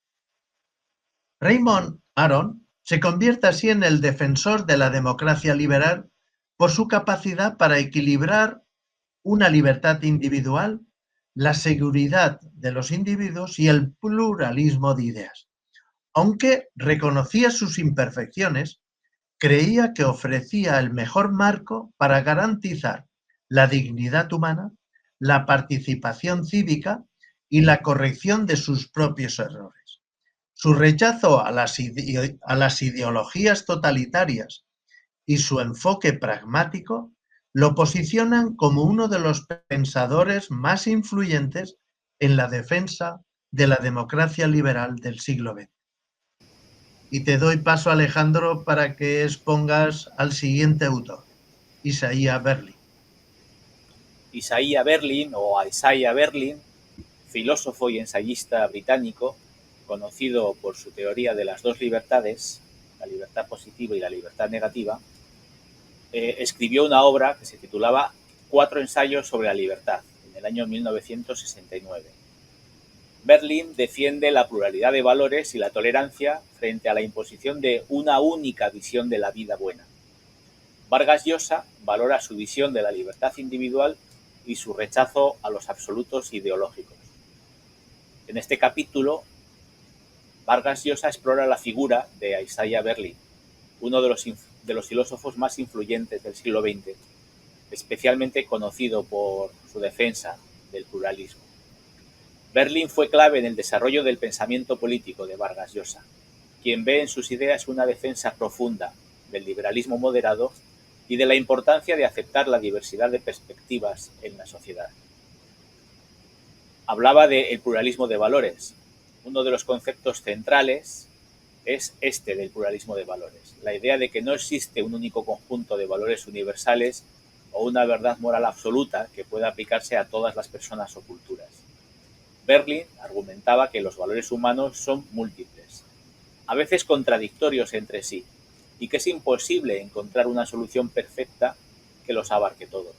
[SPEAKER 3] Raymond Aron se convierte así en el defensor de la democracia liberal por su capacidad para equilibrar una libertad individual, la seguridad de los individuos y el pluralismo de ideas. Aunque reconocía sus imperfecciones, creía que ofrecía el mejor marco para garantizar la dignidad humana, la participación cívica y la corrección de sus propios errores. Su rechazo a las ideologías totalitarias y su enfoque pragmático lo posicionan como uno de los pensadores más influyentes en la defensa de la democracia liberal del siglo XX. Y te doy paso, Alejandro, para que expongas al siguiente autor, Isaiah Berlin.
[SPEAKER 2] Isaiah Berlin o Isaiah Berlin, filósofo y ensayista británico, conocido por su teoría de las dos libertades, la libertad positiva y la libertad negativa, escribió una obra que se titulaba 4 ensayos sobre la libertad, en el año 1969. Berlin defiende la pluralidad de valores y la tolerancia frente a la imposición de una única visión de la vida buena. Vargas Llosa valora su visión de la libertad individual y su rechazo a los absolutos ideológicos. En este capítulo, Vargas Llosa explora la figura de Isaiah Berlin, uno de los filósofos más influyentes del siglo XX, especialmente conocido por su defensa del pluralismo. Berlin fue clave en el desarrollo del pensamiento político de Vargas Llosa, quien ve en sus ideas una defensa profunda del liberalismo moderado y de la importancia de aceptar la diversidad de perspectivas en la sociedad. Hablaba del pluralismo de valores. Uno de los conceptos centrales es este del pluralismo de valores, la idea de que no existe un único conjunto de valores universales o una verdad moral absoluta que pueda aplicarse a todas las personas o culturas. Berlin argumentaba que los valores humanos son múltiples, a veces contradictorios entre sí, y que es imposible encontrar una solución perfecta que los abarque todos.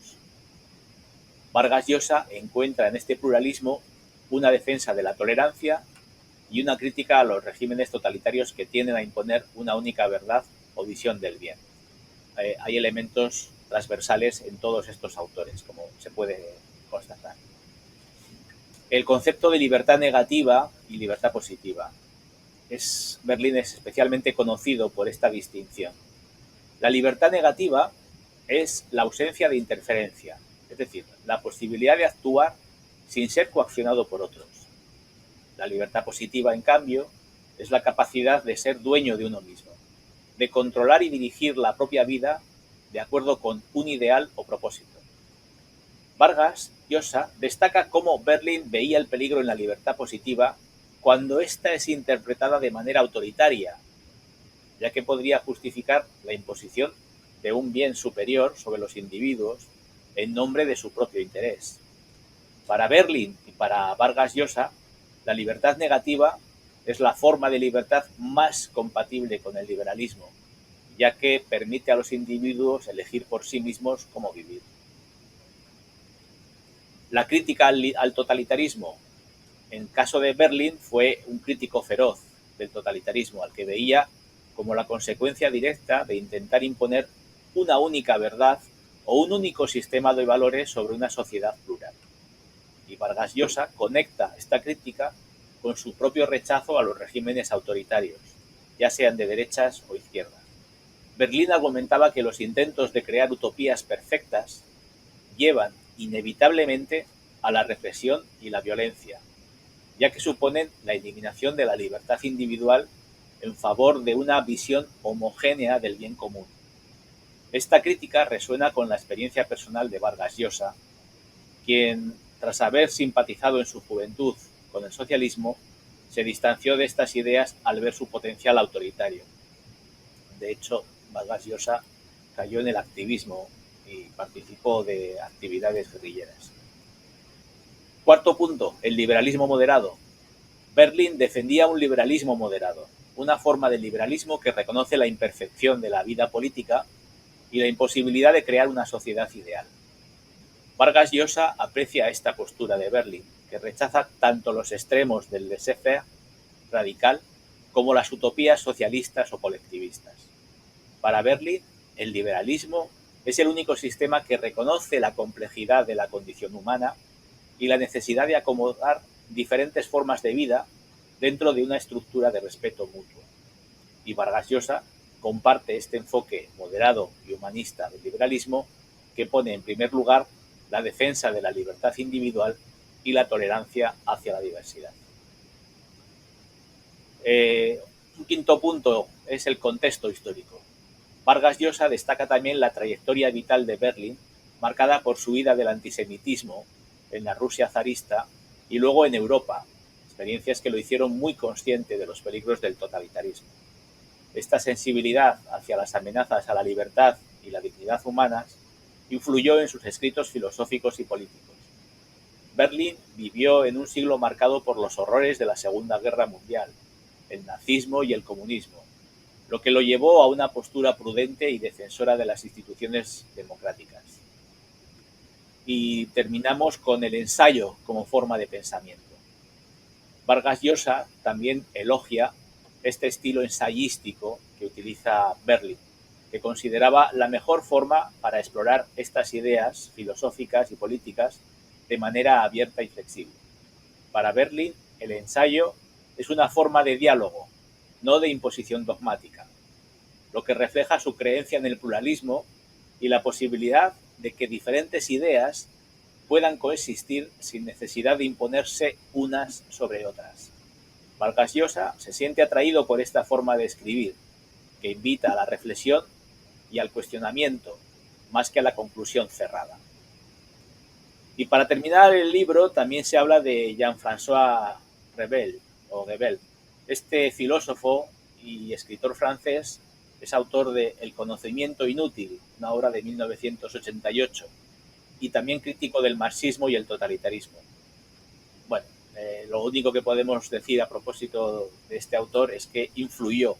[SPEAKER 2] Vargas Llosa encuentra en este pluralismo una defensa de la tolerancia y una crítica a los regímenes totalitarios que tienden a imponer una única verdad o visión del bien. Hay elementos transversales en todos estos autores, como se puede constatar. El concepto de libertad negativa y libertad positiva. Berlín es especialmente conocido por esta distinción. La libertad negativa es la ausencia de interferencia, es decir, la posibilidad de actuar sin ser coaccionado por otros. La libertad positiva, en cambio, es la capacidad de ser dueño de uno mismo, de controlar y dirigir la propia vida de acuerdo con un ideal o propósito. Vargas Llosa destaca cómo Berlin veía el peligro en la libertad positiva cuando ésta es interpretada de manera autoritaria, ya que podría justificar la imposición de un bien superior sobre los individuos en nombre de su propio interés. Para Berlin y para Vargas Llosa, la libertad negativa es la forma de libertad más compatible con el liberalismo, ya que permite a los individuos elegir por sí mismos cómo vivir. La crítica al totalitarismo, en caso de Berlin, fue un crítico feroz del totalitarismo, al que veía como la consecuencia directa de intentar imponer una única verdad o un único sistema de valores sobre una sociedad plural. Y Vargas Llosa conecta esta crítica con su propio rechazo a los regímenes autoritarios, ya sean de derechas o izquierdas. Berlin argumentaba que los intentos de crear utopías perfectas llevan inevitablemente a la represión y la violencia, ya que suponen la eliminación de la libertad individual en favor de una visión homogénea del bien común. Esta crítica resuena con la experiencia personal de Vargas Llosa, quien, tras haber simpatizado en su juventud con el socialismo, se distanció de estas ideas al ver su potencial autoritario. De hecho, Vargas Llosa cayó en el activismo y participó de actividades guerrilleras. Cuarto punto, el liberalismo moderado. Berlin defendía un liberalismo moderado, una forma de liberalismo que reconoce la imperfección de la vida política y la imposibilidad de crear una sociedad ideal. Vargas Llosa aprecia esta postura de Berlin, que rechaza tanto los extremos del laissez-faire radical como las utopías socialistas o colectivistas. Para Berlin, el liberalismo es el único sistema que reconoce la complejidad de la condición humana y la necesidad de acomodar diferentes formas de vida dentro de una estructura de respeto mutuo. Y Vargas Llosa comparte este enfoque moderado y humanista del liberalismo, que pone en primer lugar la defensa de la libertad individual y la tolerancia hacia la diversidad. Un quinto punto es el contexto histórico. Vargas Llosa destaca también la trayectoria vital de Berlin, marcada por su huida del antisemitismo en la Rusia zarista y luego en Europa, experiencias que lo hicieron muy consciente de los peligros del totalitarismo. Esta sensibilidad hacia las amenazas a la libertad y la dignidad humanas influyó en sus escritos filosóficos y políticos. Berlín vivió en un siglo marcado por los horrores de la Segunda Guerra Mundial, el nazismo y el comunismo, lo que lo llevó a una postura prudente y defensora de las instituciones democráticas. Y terminamos con el ensayo como forma de pensamiento. Vargas Llosa también elogia este estilo ensayístico que utiliza Berlín, que consideraba la mejor forma para explorar estas ideas filosóficas y políticas de manera abierta y flexible. Para Berlín, el ensayo es una forma de diálogo, no de imposición dogmática, lo que refleja su creencia en el pluralismo y la posibilidad de que diferentes ideas puedan coexistir sin necesidad de imponerse unas sobre otras. Vargas Llosa se siente atraído por esta forma de escribir, que invita a la reflexión y al cuestionamiento, más que a la conclusión cerrada. Y para terminar el libro también se habla de Jean-François Rebel, o Rebel. Este filósofo y escritor francés es autor de El conocimiento inútil, una obra de 1988, y también crítico del marxismo y el totalitarismo. Bueno, lo único que podemos decir a propósito de este autor es que influyó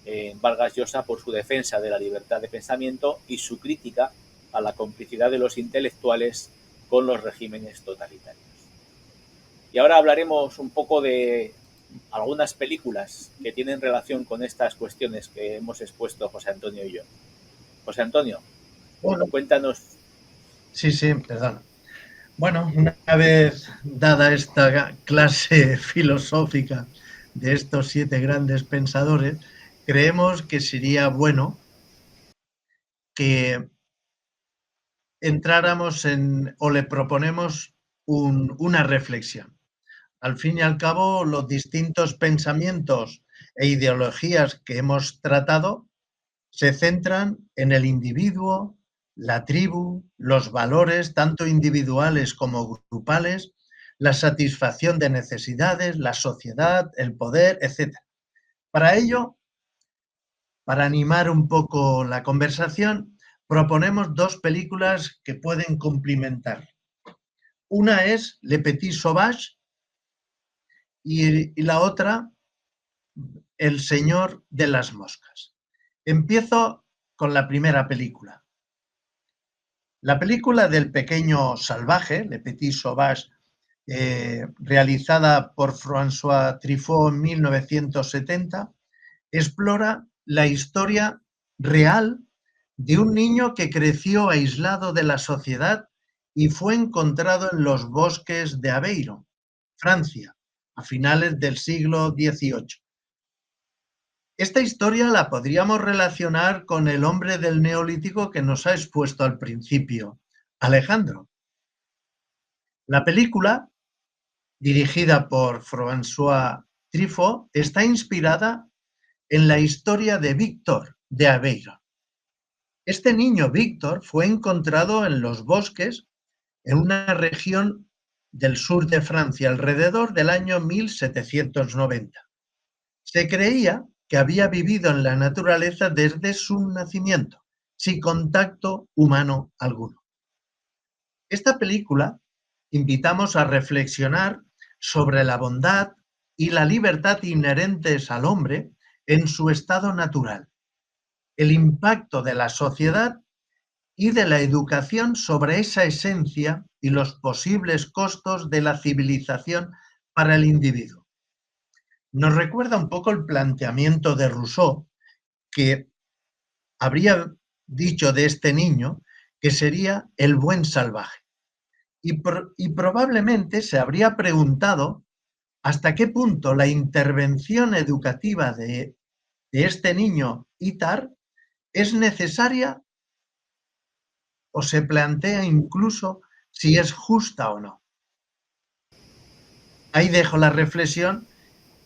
[SPEAKER 2] en Vargas Llosa por su defensa de la libertad de pensamiento y su crítica a la complicidad de los intelectuales con los regímenes totalitarios. Y ahora hablaremos un poco de algunas películas que tienen relación con estas cuestiones que hemos expuesto José Antonio y yo. José Antonio,
[SPEAKER 3] Bueno,
[SPEAKER 2] cuéntanos.
[SPEAKER 3] sí, perdón. Bueno, una vez dada esta clase filosófica de estos 7 grandes pensadores, creemos que sería bueno que entráramos o le proponemos una reflexión. Al fin y al cabo, los distintos pensamientos e ideologías que hemos tratado se centran en el individuo, la tribu, los valores, tanto individuales como grupales, la satisfacción de necesidades, la sociedad, el poder, etc. Para ello, para animar un poco la conversación, proponemos 2 películas que pueden complementar. Una es Le Petit Sauvage y la otra, El Señor de las Moscas. Empiezo con la primera película. La película del pequeño salvaje, Le Petit Sauvage, realizada por François Truffaut en 1970, explora la historia real de un niño que creció aislado de la sociedad y fue encontrado en los bosques de Aveiro, Francia, a finales del siglo XVIII. Esta historia la podríamos relacionar con el hombre del Neolítico que nos ha expuesto al principio, Alejandro. La película, dirigida por François Truffaut, está inspirada en la historia de Víctor de Aveiro. Este niño Víctor fue encontrado en los bosques en una región del sur de Francia alrededor del año 1790. Se creía que había vivido en la naturaleza desde su nacimiento, sin contacto humano alguno. Esta película invitamos a reflexionar sobre la bondad y la libertad inherentes al hombre en su estado natural, el impacto de la sociedad y de la educación sobre esa esencia y los posibles costos de la civilización para el individuo. Nos recuerda un poco el planteamiento de Rousseau, que habría dicho de este niño que sería el buen salvaje. Y probablemente se habría preguntado hasta qué punto la intervención educativa de este niño Itar es necesaria o se plantea incluso si es justa o no. Ahí dejo la reflexión.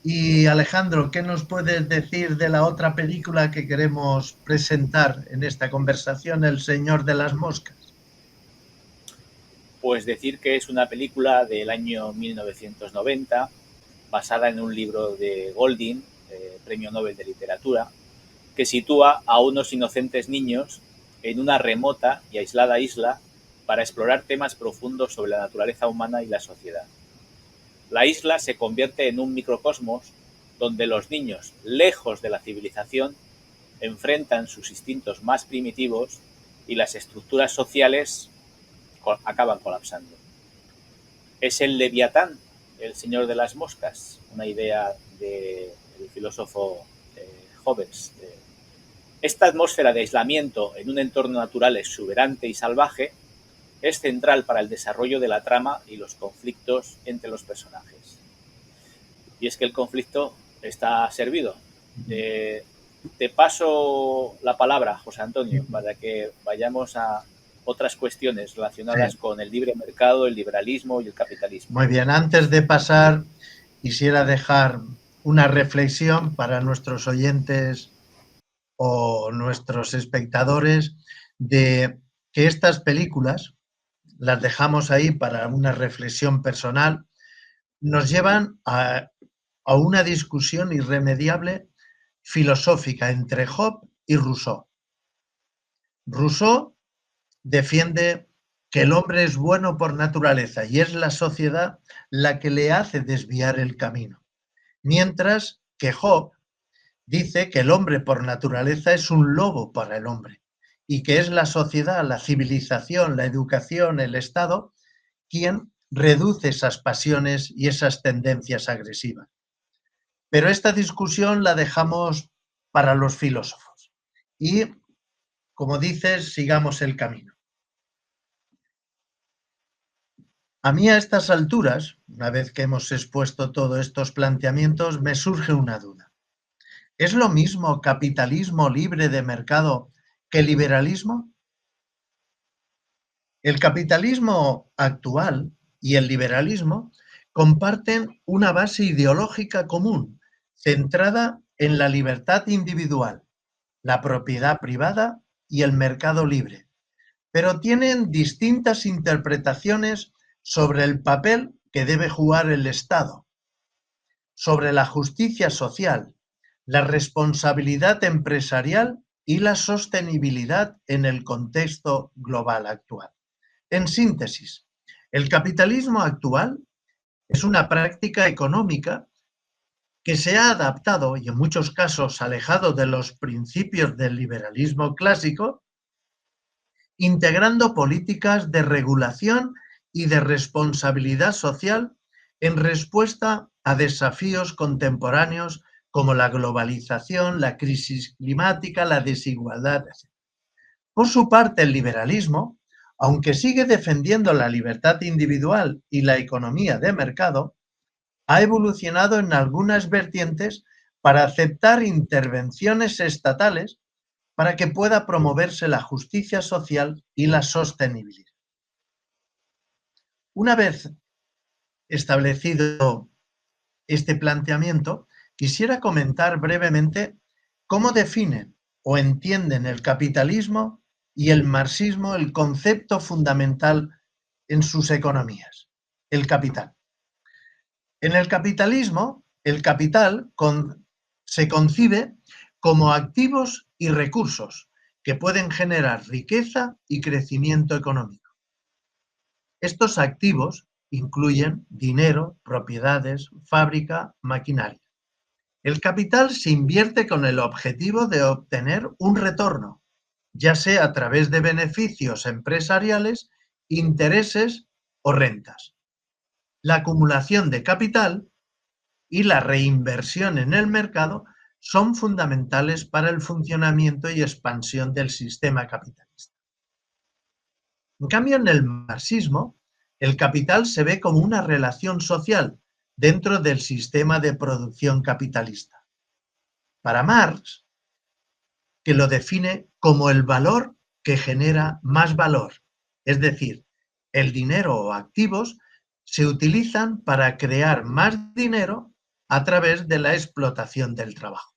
[SPEAKER 3] Y Alejandro, ¿qué nos puedes decir de la otra película que queremos presentar en esta conversación, El Señor de las Moscas?
[SPEAKER 2] Pues decir que es una película del año 1990, basada en un libro de Golding, Premio Nobel de Literatura, que sitúa a unos inocentes niños en una remota y aislada isla para explorar temas profundos sobre la naturaleza humana y la sociedad. La isla se convierte en un microcosmos donde los niños, lejos de la civilización, enfrentan sus instintos más primitivos y las estructuras sociales acaban colapsando. ¿Es el Leviatán el señor de las moscas? Una idea del filósofo Hobbes. Esta atmósfera de aislamiento en un entorno natural exuberante y salvaje es central para el desarrollo de la trama y los conflictos entre los personajes. Y es que el conflicto está servido. Te paso la palabra, José Antonio, para que vayamos a otras cuestiones relacionadas con el libre mercado, el liberalismo y el capitalismo.
[SPEAKER 3] Muy bien, antes de pasar, quisiera dejar una reflexión para nuestros oyentes o nuestros espectadores de que estas películas, las dejamos ahí para una reflexión personal, nos llevan a una discusión irremediable filosófica entre Hobbes y Rousseau. Rousseau defiende que el hombre es bueno por naturaleza y es la sociedad la que le hace desviar el camino, mientras que Hobbes dice que el hombre por naturaleza es un lobo para el hombre y que es la sociedad, la civilización, la educación, el Estado, quien reduce esas pasiones y esas tendencias agresivas. Pero esta discusión la dejamos para los filósofos y, como dices, sigamos el camino. A mí a estas alturas, una vez que hemos expuesto todos estos planteamientos, me surge una duda. ¿Es lo mismo capitalismo libre de mercado que liberalismo? El capitalismo actual y el liberalismo comparten una base ideológica común, centrada en la libertad individual, la propiedad privada y el mercado libre, pero tienen distintas interpretaciones sobre el papel que debe jugar el Estado, sobre la justicia social, la responsabilidad empresarial y la sostenibilidad en el contexto global actual. En síntesis, el capitalismo actual es una práctica económica que se ha adaptado y en muchos casos alejado de los principios del liberalismo clásico, integrando políticas de regulación y de responsabilidad social en respuesta a desafíos contemporáneos como la globalización, la crisis climática, la desigualdad, etc. Por su parte, el liberalismo, aunque sigue defendiendo la libertad individual y la economía de mercado, ha evolucionado en algunas vertientes para aceptar intervenciones estatales para que pueda promoverse la justicia social y la sostenibilidad. Una vez establecido este planteamiento, quisiera comentar brevemente cómo definen o entienden el capitalismo y el marxismo el concepto fundamental en sus economías, el capital. En el capitalismo, el capital se concibe como activos y recursos que pueden generar riqueza y crecimiento económico. Estos activos incluyen dinero, propiedades, fábrica, maquinaria. El capital se invierte con el objetivo de obtener un retorno, ya sea a través de beneficios empresariales, intereses o rentas. La acumulación de capital y la reinversión en el mercado son fundamentales para el funcionamiento y expansión del sistema capitalista. En cambio, en el marxismo, el capital se ve como una relación social dentro del sistema de producción capitalista. Para Marx, que lo define como el valor que genera más valor, es decir, el dinero o activos se utilizan para crear más dinero a través de la explotación del trabajo.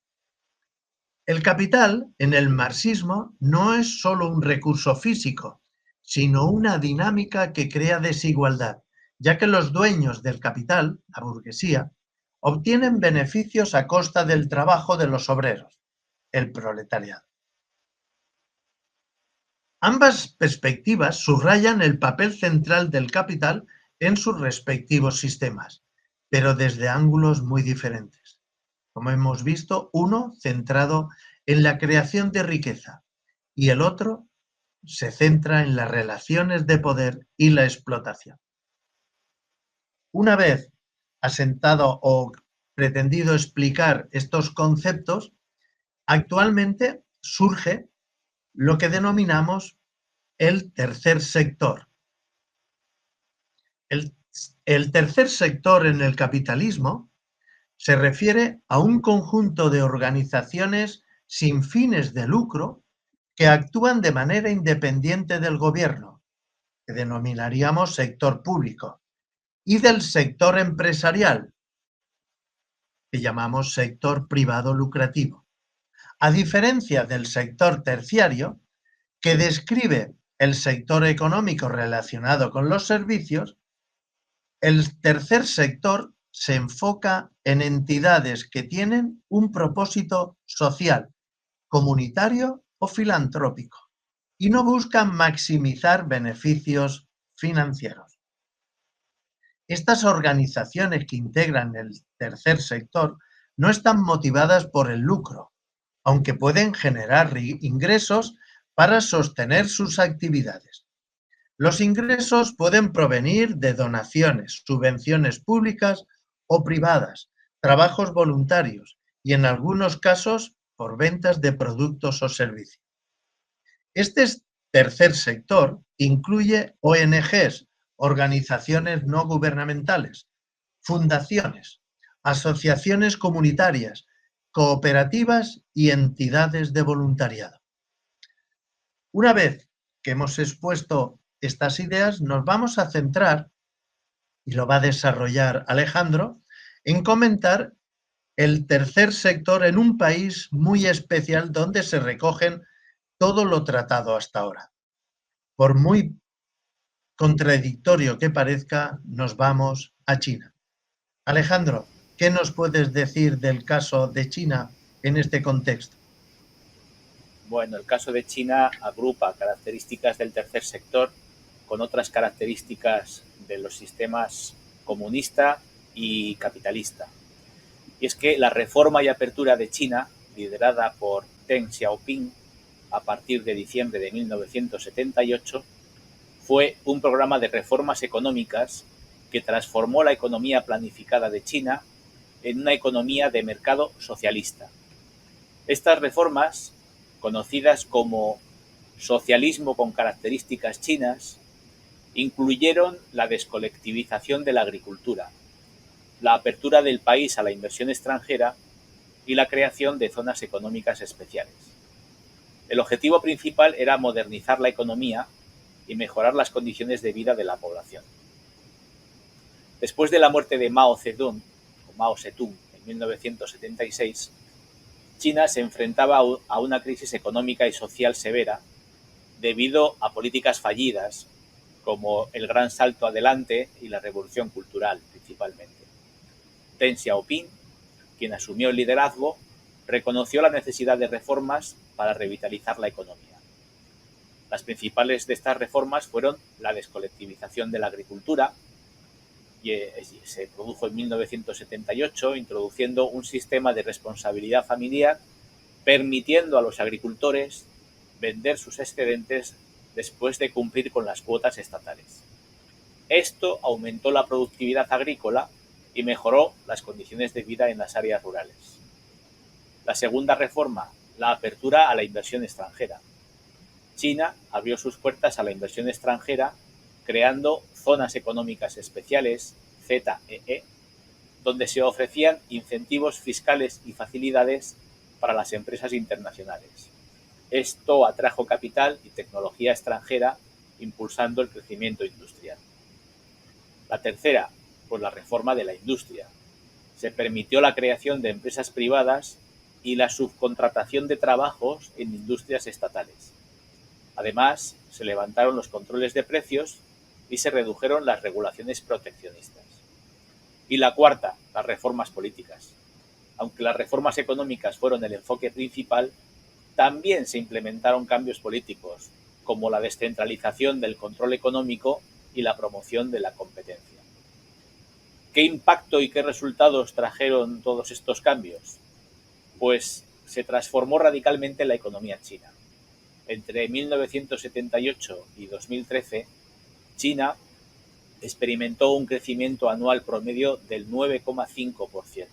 [SPEAKER 3] El capital en el marxismo no es solo un recurso físico, sino una dinámica que crea desigualdad, ya que los dueños del capital, la burguesía, obtienen beneficios a costa del trabajo de los obreros, el proletariado. Ambas perspectivas subrayan el papel central del capital en sus respectivos sistemas, pero desde ángulos muy diferentes. Como hemos visto, uno centrado en la creación de riqueza y el otro se centra en las relaciones de poder y la explotación. Una vez asentado o pretendido explicar estos conceptos, actualmente surge lo que denominamos el tercer sector. El tercer sector en el capitalismo se refiere a un conjunto de organizaciones sin fines de lucro que actúan de manera independiente del gobierno, que denominaríamos sector público, y del sector empresarial, que llamamos sector privado lucrativo. A diferencia del sector terciario, que describe el sector económico relacionado con los servicios, el tercer sector se enfoca en entidades que tienen un propósito social, comunitario o filantrópico y no buscan maximizar beneficios financieros. Estas organizaciones que integran el tercer sector no están motivadas por el lucro, aunque pueden generar ingresos para sostener sus actividades. Los ingresos pueden provenir de donaciones, subvenciones públicas o privadas, trabajos voluntarios y en algunos casos por ventas de productos o servicios. Este tercer sector incluye ONGs, organizaciones no gubernamentales, fundaciones, asociaciones comunitarias, cooperativas y entidades de voluntariado. Una vez que hemos expuesto estas ideas, nos vamos a centrar, y lo va a desarrollar Alejandro, en comentar el tercer sector en un país muy especial donde se recogen todo lo tratado hasta ahora. Por muy contradictorio que parezca, nos vamos a China. Alejandro, ¿qué nos puedes decir del caso de China en este contexto?
[SPEAKER 2] Bueno, el caso de China agrupa características del tercer sector con otras características de los sistemas comunista y capitalista. Y es que la reforma y apertura de China, liderada por Deng Xiaoping a partir de diciembre de 1978, fue un programa de reformas económicas que transformó la economía planificada de China en una economía de mercado socialista. Estas reformas, conocidas como socialismo con características chinas, incluyeron la descolectivización de la agricultura, la apertura del país a la inversión extranjera y la creación de zonas económicas especiales. El objetivo principal era modernizar la economía y mejorar las condiciones de vida de la población. Después de la muerte de Mao Zedong en 1976, China se enfrentaba a una crisis económica y social severa debido a políticas fallidas como el Gran Salto Adelante y la Revolución Cultural principalmente. Deng Xiaoping, quien asumió el liderazgo, reconoció la necesidad de reformas para revitalizar la economía. Las principales de estas reformas fueron la descolectivización de la agricultura, y se produjo en 1978, introduciendo un sistema de responsabilidad familiar, permitiendo a los agricultores vender sus excedentes después de cumplir con las cuotas estatales. Esto aumentó la productividad agrícola y mejoró las condiciones de vida en las áreas rurales. La segunda reforma, la apertura a la inversión extranjera. China abrió sus puertas a la inversión extranjera creando zonas económicas especiales, ZEE, donde se ofrecían incentivos fiscales y facilidades para las empresas internacionales. Esto atrajo capital y tecnología extranjera, impulsando el crecimiento industrial. La tercera, pues la reforma de la industria. Se permitió la creación de empresas privadas y la subcontratación de trabajos en industrias estatales. Además, se levantaron los controles de precios y se redujeron las regulaciones proteccionistas. Y la cuarta, las reformas políticas. Aunque las reformas económicas fueron el enfoque principal, también se implementaron cambios políticos, como la descentralización del control económico y la promoción de la competencia. ¿Qué impacto y qué resultados trajeron todos estos cambios? Pues se transformó radicalmente la economía china. Entre 1978 y 2013, China experimentó un crecimiento anual promedio del 9,5%.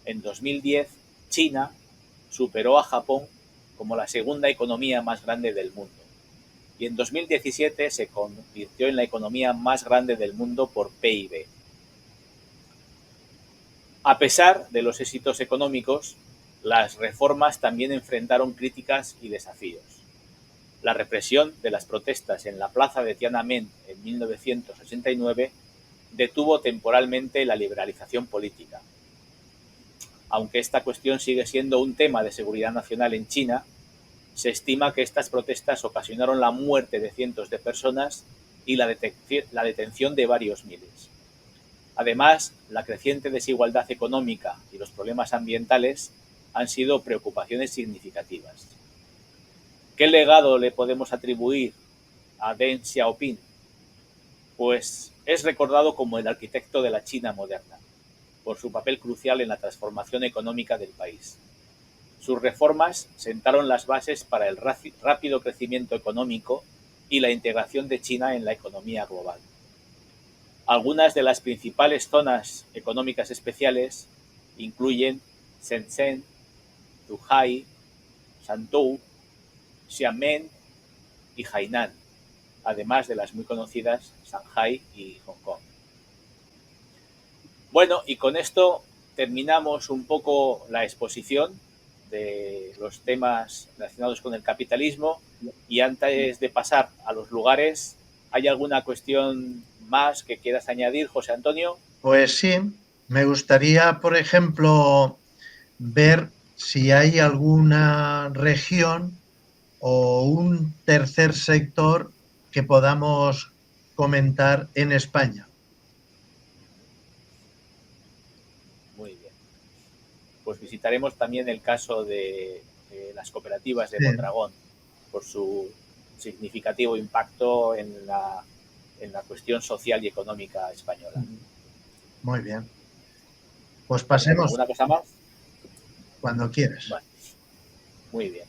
[SPEAKER 2] En 2010, China superó a Japón como la segunda economía más grande del mundo. Y en 2017 se convirtió en la economía más grande del mundo por PIB. A pesar de los éxitos económicos, las reformas también enfrentaron críticas y desafíos. La represión de las protestas en la plaza de Tiananmen en 1989 detuvo temporalmente la liberalización política. Aunque esta cuestión sigue siendo un tema de seguridad nacional en China, se estima que estas protestas ocasionaron la muerte de cientos de personas y la detención de varios miles. Además, la creciente desigualdad económica y los problemas ambientales han sido preocupaciones significativas. ¿Qué legado le podemos atribuir a Deng Xiaoping? Pues es recordado como el arquitecto de la China moderna, por su papel crucial en la transformación económica del país. Sus reformas sentaron las bases para el rápido crecimiento económico y la integración de China en la economía global. Algunas de las principales zonas económicas especiales incluyen Shenzhen, Zhuhai, Shantou, Xiamen y Hainan, además de las muy conocidas Shanghái y Hong Kong. Bueno, y con esto terminamos un poco la exposición de los temas relacionados con el capitalismo, y antes de pasar a los lugares, ¿hay alguna cuestión más que quieras añadir, José Antonio?
[SPEAKER 3] Pues sí, me gustaría, por ejemplo, ver si hay alguna región o un tercer sector que podamos comentar en España.
[SPEAKER 2] Muy bien. Pues visitaremos también el caso de las cooperativas de
[SPEAKER 3] Sí.
[SPEAKER 2] Mondragón, por su significativo impacto en la cuestión social y económica española.
[SPEAKER 3] Muy bien. Pues
[SPEAKER 2] Bueno,
[SPEAKER 3] pasemos
[SPEAKER 2] ¿alguna cosa más?
[SPEAKER 3] cuando quieras.
[SPEAKER 2] Vale. Muy bien.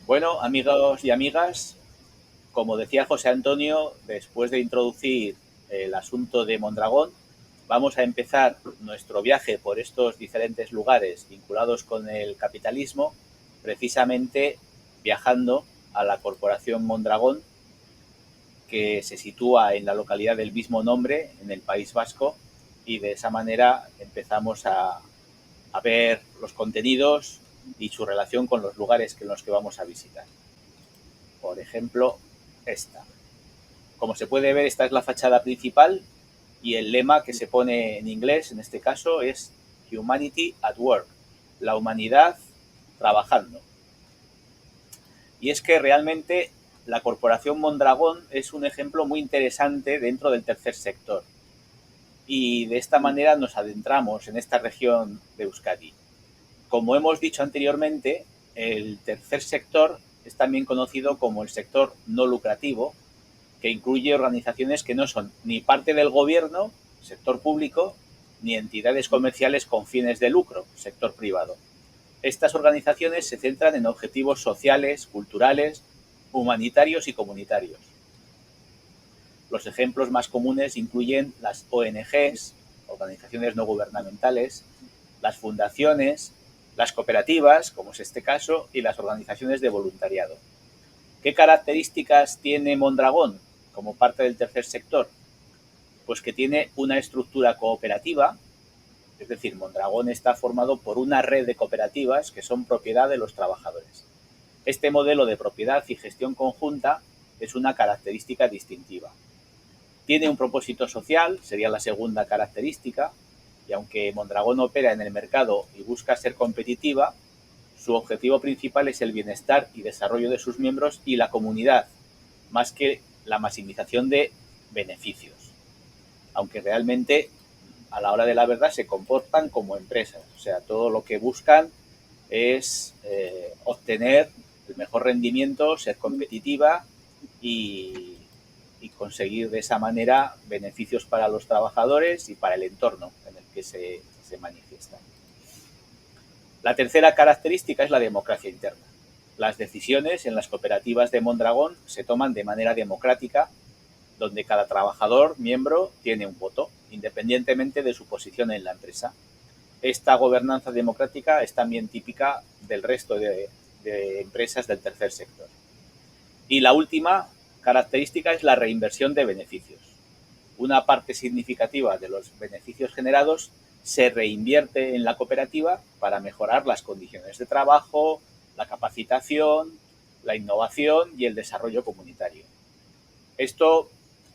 [SPEAKER 2] Bueno, amigos y amigas, como decía José Antonio, después de introducir el asunto de Mondragón, vamos a empezar nuestro viaje por estos diferentes lugares vinculados con el capitalismo, precisamente viajando a la Corporación Mondragón, que se sitúa en la localidad del mismo nombre, en el País Vasco, y de esa manera empezamos a ver los contenidos y su relación con los lugares en los que vamos a visitar. Por ejemplo, esta. Como se puede ver, esta es la fachada principal, y el lema que se pone en inglés, en este caso, es Humanity at Work, la humanidad trabajando. Y es que realmente la Corporación Mondragón es un ejemplo muy interesante dentro del tercer sector. Y de esta manera nos adentramos en esta región de Euskadi. Como hemos dicho anteriormente, el tercer sector es también conocido como el sector no lucrativo, que incluye organizaciones que no son ni parte del gobierno, sector público, ni entidades comerciales con fines de lucro, sector privado. Estas organizaciones se centran en objetivos sociales, culturales, humanitarios y comunitarios. Los ejemplos más comunes incluyen las ONGs, organizaciones no gubernamentales, las fundaciones, las cooperativas, como es este caso, y las organizaciones de voluntariado. ¿Qué características tiene Mondragón como parte del tercer sector? Pues que tiene una estructura cooperativa, es decir, Mondragón está formado por una red de cooperativas que son propiedad de los trabajadores. Este modelo de propiedad y gestión conjunta es una característica distintiva. Tiene un propósito social, sería la segunda característica, y aunque Mondragón opera en el mercado y busca ser competitiva, su objetivo principal es el bienestar y desarrollo de sus miembros y la comunidad, más que la maximización de beneficios. Aunque realmente, a la hora de la verdad, se comportan como empresas. O sea, todo lo que buscan es obtener el mejor rendimiento, ser competitiva y conseguir de esa manera beneficios para los trabajadores y para el entorno en el que se manifiestan. La tercera característica es la democracia interna. Las decisiones en las cooperativas de Mondragón se toman de manera democrática, donde cada trabajador, miembro, tiene un voto, independientemente de su posición en la empresa. Esta gobernanza democrática es también típica del resto de empresas del tercer sector. Y la última característica es la reinversión de beneficios. Una parte significativa de los beneficios generados se reinvierte en la cooperativa para mejorar las condiciones de trabajo, la capacitación, la innovación y el desarrollo comunitario. Esto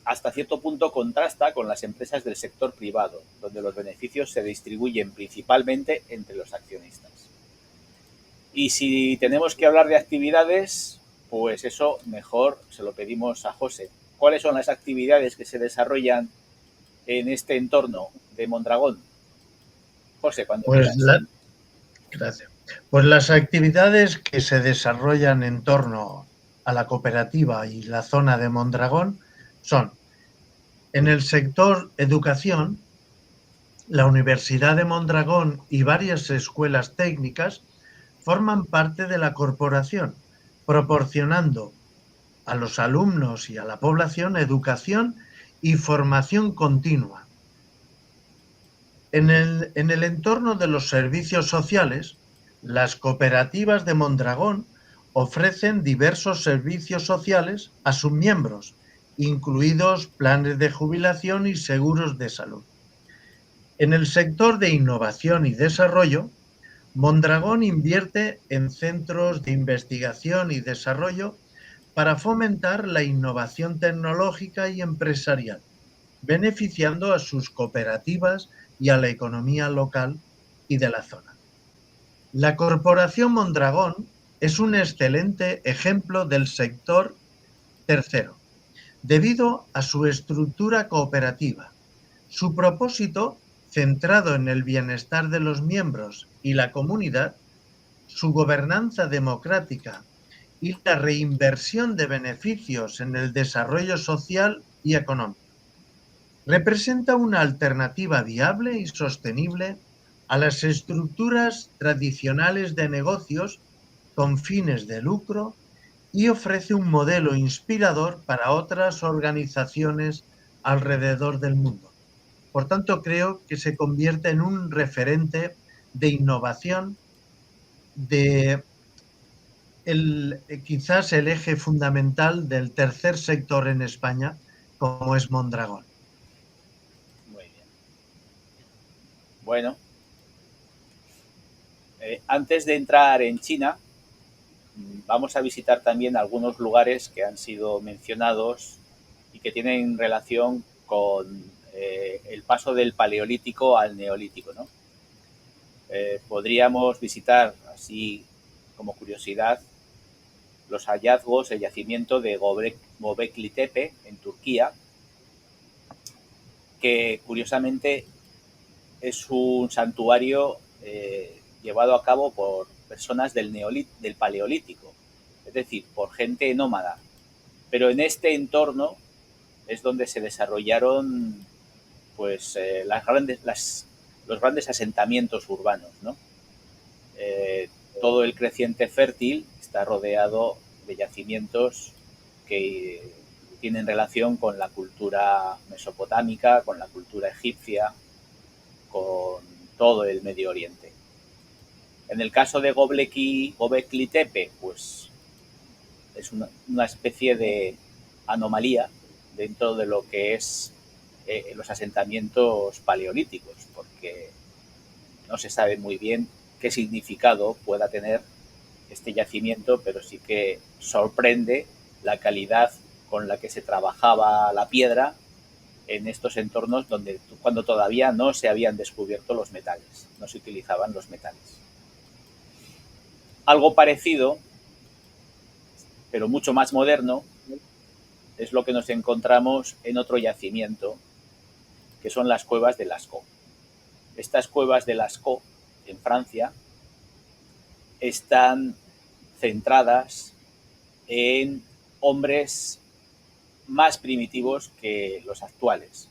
[SPEAKER 2] hasta cierto punto contrasta con las empresas del sector privado, donde los beneficios se distribuyen principalmente entre los accionistas. Y si tenemos que hablar de actividades, pues eso mejor se lo pedimos a José. ¿Cuáles son las actividades que se desarrollan en este entorno de Mondragón? José, cuando quieras.
[SPEAKER 3] Gracias. Pues las actividades que se desarrollan en torno a la cooperativa y la zona de Mondragón son: en el sector educación, la Universidad de Mondragón y varias escuelas técnicas forman parte de la corporación, proporcionando a los alumnos y a la población educación y formación continua. En el entorno de los servicios sociales, las cooperativas de Mondragón ofrecen diversos servicios sociales a sus miembros, incluidos planes de jubilación y seguros de salud. En el sector de innovación y desarrollo, Mondragón invierte en centros de investigación y desarrollo para fomentar la innovación tecnológica y empresarial, beneficiando a sus cooperativas y a la economía local y de la zona. La Corporación Mondragón es un excelente ejemplo del sector tercero, debido a su estructura cooperativa, su propósito centrado en el bienestar de los miembros y la comunidad, su gobernanza democrática y la reinversión de beneficios en el desarrollo social y económico. Representa una alternativa viable y sostenible a las estructuras tradicionales de negocios con fines de lucro y ofrece un modelo inspirador para otras organizaciones alrededor del mundo. Por tanto, creo que se convierte en un referente de innovación, quizás el eje fundamental del tercer sector en España, como es Mondragón.
[SPEAKER 2] Muy bien. Bueno, antes de entrar en China, vamos a visitar también algunos lugares que han sido mencionados y que tienen relación con el paso del Paleolítico al Neolítico, ¿no? Podríamos visitar, así como curiosidad, los hallazgos, el yacimiento de Göbekli Tepe en Turquía, que curiosamente es un santuario llevado a cabo por personas del Paleolítico, es decir, por gente nómada. Pero en este entorno es donde se desarrollaron pues los grandes asentamientos urbanos, ¿no? Todo el creciente fértil está rodeado de yacimientos que tienen relación con la cultura mesopotámica, con la cultura egipcia, con todo el Medio Oriente. En el caso de Göbekli Tepe, pues es una especie de anomalía dentro de lo que es los asentamientos paleolíticos, porque no se sabe muy bien qué significado pueda tener este yacimiento, pero sí que sorprende la calidad con la que se trabajaba la piedra en estos entornos cuando todavía no se habían descubierto los metales, no se utilizaban los metales. Algo parecido, pero mucho más moderno, es lo que nos encontramos en otro yacimiento, que son las cuevas de Lascaux. Estas cuevas de Lascaux, en Francia, están centradas en hombres más primitivos que los actuales.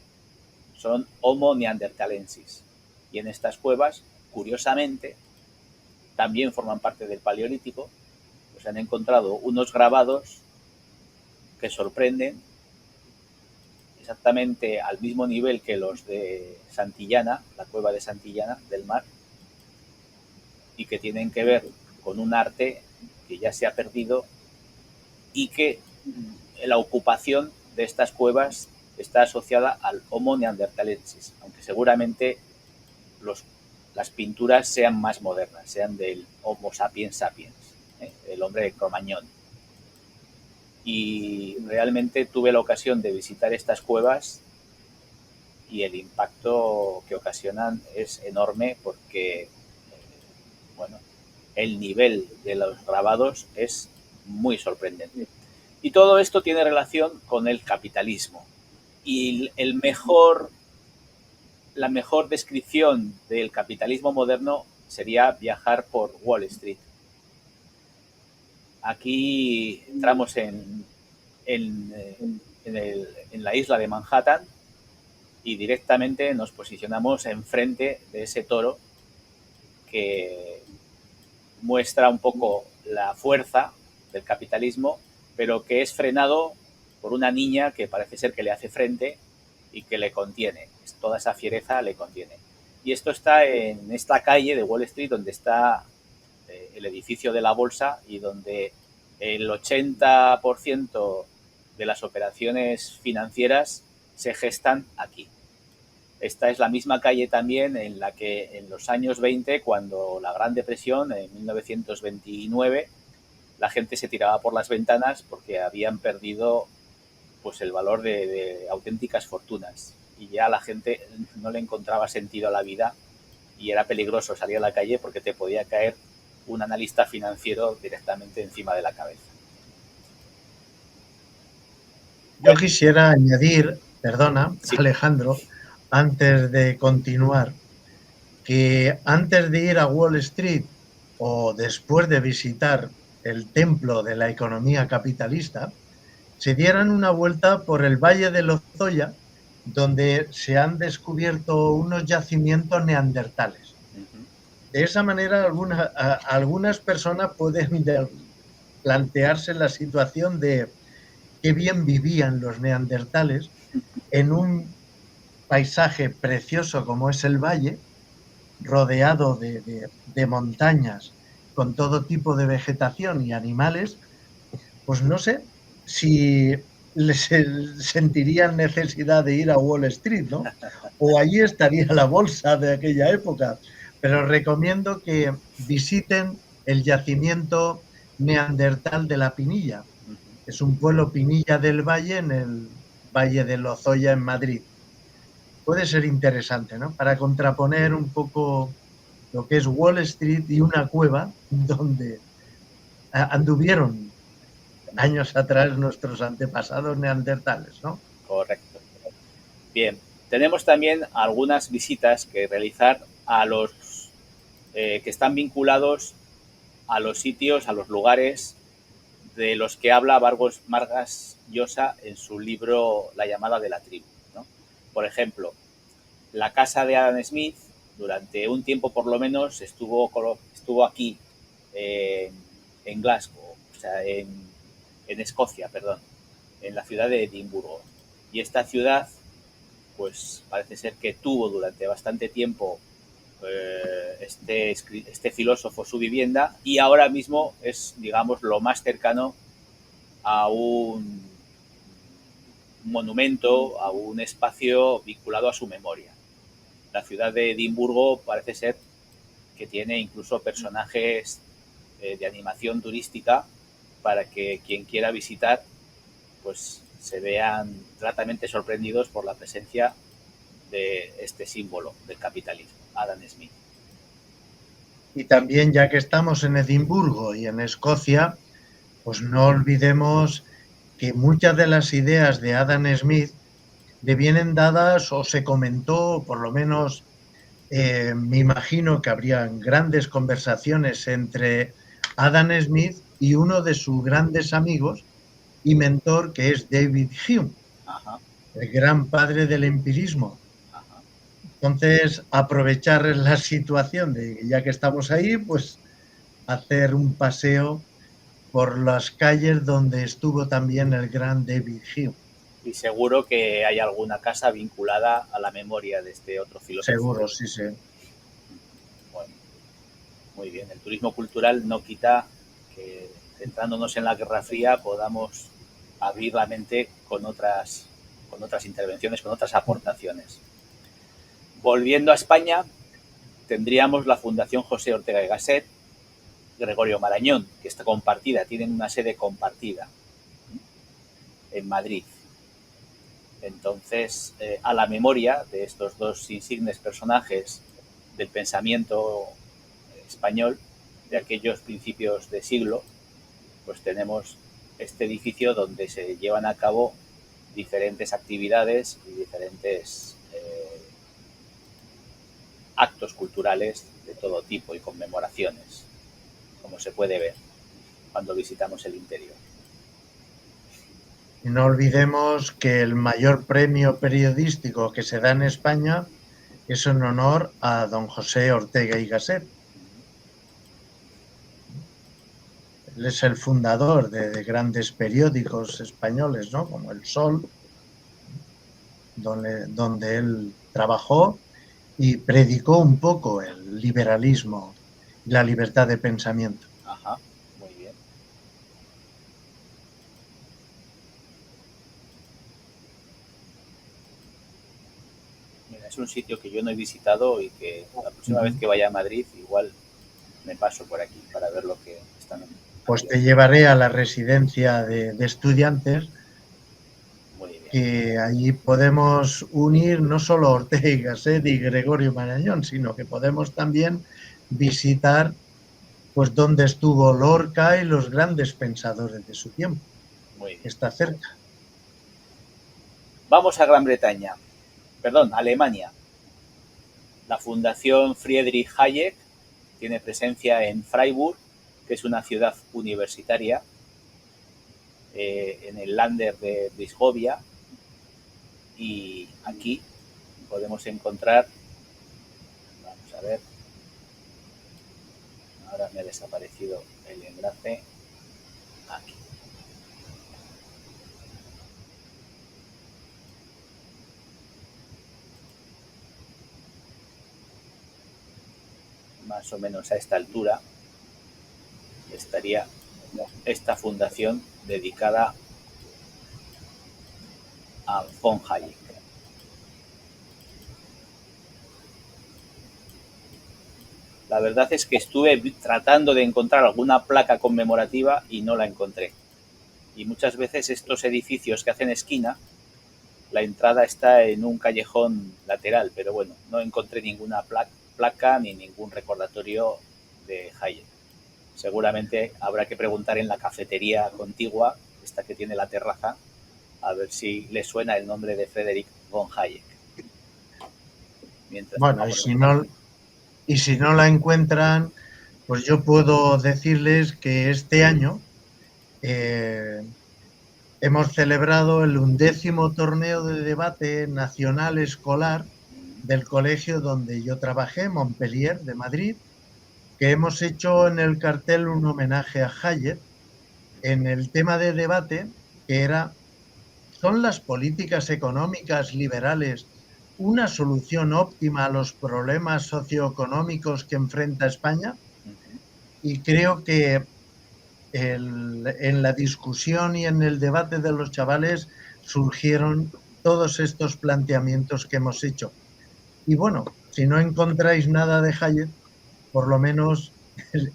[SPEAKER 2] Son Homo neanderthalensis. Y en estas cuevas, curiosamente, también forman parte del Paleolítico, pues han encontrado unos grabados que sorprenden, exactamente al mismo nivel que los de Santillana, la cueva de Santillana del Mar, y que tienen que ver con un arte que ya se ha perdido y que la ocupación de estas cuevas está asociada al Homo neanderthalensis, aunque seguramente las pinturas sean más modernas, sean del Homo sapiens sapiens, el hombre de Cromañón. Y realmente tuve la ocasión de visitar estas cuevas y el impacto que ocasionan es enorme porque, bueno, el nivel de los grabados es muy sorprendente. Y todo esto tiene relación con el capitalismo. Y la mejor descripción del capitalismo moderno sería viajar por Wall Street. Aquí entramos en la isla de Manhattan y directamente nos posicionamos enfrente de ese toro que muestra un poco la fuerza del capitalismo, pero que es frenado por una niña que parece ser que le hace frente y que le contiene. Toda esa fiereza le contiene. Y esto está en esta calle de Wall Street donde está el edificio de la bolsa y donde el 80% de las operaciones financieras se gestan aquí. Esta es la misma calle también en la que en los años 20, cuando la Gran Depresión, en 1929, la gente se tiraba por las ventanas porque habían perdido pues el valor de auténticas fortunas y ya la gente no le encontraba sentido a la vida y era peligroso salir a la calle porque te podía caer un analista financiero directamente encima de la cabeza.
[SPEAKER 3] Yo quisiera añadir, perdona,
[SPEAKER 2] Sí.
[SPEAKER 3] Alejandro, antes de continuar, que antes de ir a Wall Street o después de visitar el templo de la economía capitalista, se dieran una vuelta por el Valle de Lozoya, donde se han descubierto unos yacimientos neandertales. De esa manera, algunas personas pueden plantearse la situación de qué bien vivían los neandertales en un paisaje precioso como es el valle, rodeado de montañas, con todo tipo de vegetación y animales. Pues no sé si les sentirían necesidad de ir a Wall Street, ¿no? O allí estaría la bolsa de aquella época. Pero recomiendo que visiten el yacimiento neandertal de la Pinilla. Es un pueblo Pinilla del Valle, en el Valle de Lozoya, en Madrid. Puede ser interesante, ¿no? Para contraponer un poco lo que es Wall Street y una cueva donde anduvieron años atrás nuestros antepasados neandertales, ¿no?
[SPEAKER 2] Correcto. Bien, tenemos también algunas visitas que realizar a los que están vinculados a los sitios, a los lugares de los que habla Vargas Llosa en su libro La llamada de la tribu, ¿no? Por ejemplo, la casa de Adam Smith, durante un tiempo por lo menos, estuvo aquí, en Glasgow, o sea, en Escocia, perdón, en la ciudad de Edimburgo. Y esta ciudad, pues parece ser que tuvo durante bastante tiempo este filósofo su vivienda y ahora mismo es, digamos, lo más cercano a un monumento, a un espacio vinculado a su memoria. La ciudad de Edimburgo parece ser que tiene incluso personajes de animación turística para que quien quiera visitar pues se vean gratamente sorprendidos por la presencia de este símbolo del capitalismo, Adam Smith.
[SPEAKER 3] Y también, ya que estamos en Edimburgo y en Escocia, pues no olvidemos que muchas de las ideas de Adam Smith le vienen dadas o se comentó, por lo menos me imagino que habrían grandes conversaciones entre Adam Smith y uno de sus grandes amigos y mentor, que es David Hume,
[SPEAKER 2] Ajá,
[SPEAKER 3] el gran padre del empirismo.
[SPEAKER 2] ajá.
[SPEAKER 3] Entonces, aprovechar la situación de ya que estamos ahí, pues hacer un paseo por las calles donde estuvo también el gran David Hume.
[SPEAKER 2] Y seguro que hay alguna casa vinculada a la memoria de este otro filósofo.
[SPEAKER 3] Seguro, sí, sí.
[SPEAKER 2] Bueno, muy bien. El turismo cultural no quita que, centrándonos en la Guerra Fría, podamos abrir la mente con otras intervenciones, con otras aportaciones. Volviendo a España, tendríamos la Fundación José Ortega y Gasset, Gregorio Marañón, que está compartida, tienen una sede compartida en Madrid. Entonces, a la memoria de estos dos insignes personajes del pensamiento español de aquellos principios de siglo, pues tenemos este edificio donde se llevan a cabo diferentes actividades y diferentes actos culturales de todo tipo y conmemoraciones, como se puede ver cuando visitamos el interior.
[SPEAKER 3] Y no olvidemos que el mayor premio periodístico que se da en España es en honor a don José Ortega y Gasset. Él es el fundador de grandes periódicos españoles, ¿no? Como El Sol, donde él trabajó y predicó un poco el liberalismo y la libertad de pensamiento.
[SPEAKER 2] Ajá, muy bien. Mira, es un sitio que yo no he visitado y que la próxima vez que vaya a Madrid igual me paso por aquí para ver lo que están haciendo.
[SPEAKER 3] Pues te llevaré a la residencia de estudiantes,
[SPEAKER 2] Muy bien.
[SPEAKER 3] que allí podemos unir no solo Ortega y Gasset y Gregorio Marañón, sino que podemos también visitar pues donde estuvo Lorca y los grandes pensadores de su tiempo.
[SPEAKER 2] Muy bien.
[SPEAKER 3] Está cerca.
[SPEAKER 2] Vamos a Gran Bretaña, perdón, Alemania. La Fundación Friedrich Hayek tiene presencia en Freiburg, que es una ciudad universitaria, en el Länder de Brisgovia, y aquí podemos encontrar, vamos a ver, ahora me ha desaparecido el enlace, aquí. Más o menos a esta altura estaría esta fundación dedicada a von Hayek. La verdad es que estuve tratando de encontrar alguna placa conmemorativa y no la encontré. Y muchas veces estos edificios que hacen esquina, la entrada está en un callejón lateral, pero bueno, no encontré ninguna placa ni ningún recordatorio de Hayek. Seguramente habrá que preguntar en la cafetería contigua, esta que tiene la terraza, a ver si le suena el nombre de Friedrich von Hayek. Mientras
[SPEAKER 3] Bueno, y si no la encuentran, pues yo puedo decirles que este año hemos celebrado el 11º torneo de debate nacional escolar del colegio donde yo trabajé, Montpellier, de Madrid, que hemos hecho en el cartel un homenaje a Hayek en el tema de debate, que era: ¿son las políticas económicas liberales una solución óptima a los problemas socioeconómicos que enfrenta España? Y creo que en la discusión y en el debate de los chavales surgieron todos estos planteamientos que hemos hecho. Y bueno, si no encontráis nada de Hayek, por lo menos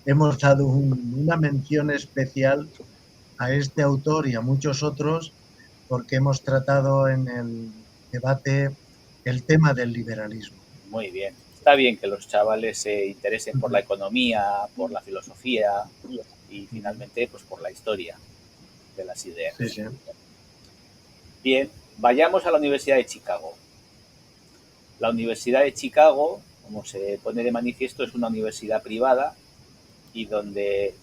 [SPEAKER 3] hemos dado una mención especial a este autor y a muchos otros, porque hemos tratado en el debate el tema del liberalismo.
[SPEAKER 2] muy bien. Está bien que los chavales se interesen por la economía, por la filosofía y finalmente pues por la historia de las ideas.
[SPEAKER 3] Sí, sí.
[SPEAKER 2] Bien, vayamos a la Universidad de Chicago. La Universidad de Chicago, como se pone de manifiesto, es una universidad privada y donde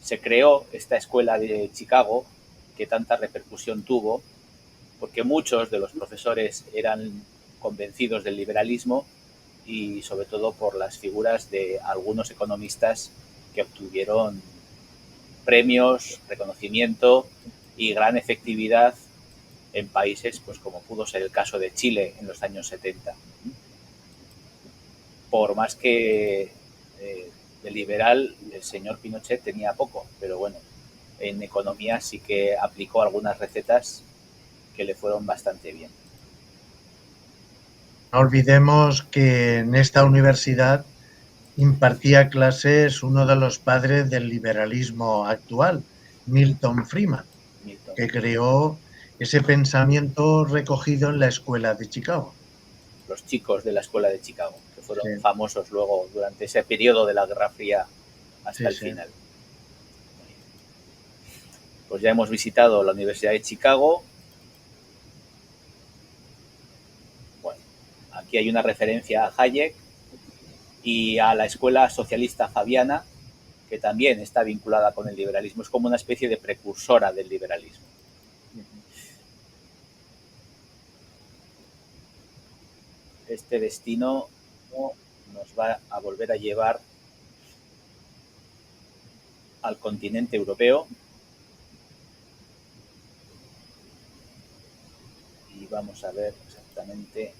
[SPEAKER 2] se creó esta escuela de Chicago que tanta repercusión tuvo, porque muchos de los profesores eran convencidos del liberalismo y sobre todo por las figuras de algunos economistas que obtuvieron premios, reconocimiento y gran efectividad en países pues como pudo ser el caso de Chile en los años 70. Por más que de liberal el señor Pinochet tenía poco, pero bueno, en economía sí que aplicó algunas recetas que le fueron bastante bien.
[SPEAKER 3] No olvidemos que en esta universidad impartía clases uno de los padres del liberalismo actual, Milton Friedman,
[SPEAKER 2] Milton.
[SPEAKER 3] que creó ese pensamiento recogido en la escuela de Chicago.
[SPEAKER 2] Los chicos de la escuela de Chicago, que fueron
[SPEAKER 3] Sí.
[SPEAKER 2] famosos luego durante ese periodo de la Guerra Fría hasta
[SPEAKER 3] Sí,
[SPEAKER 2] el
[SPEAKER 3] sí.
[SPEAKER 2] final. Pues ya hemos visitado la Universidad de Chicago. Bueno, aquí hay una referencia a Hayek y a la Escuela Socialista Fabiana, que también está vinculada con el liberalismo. Es como una especie de precursora del liberalismo. Este destino nos va a volver a llevar al continente europeo y vamos a ver exactamente.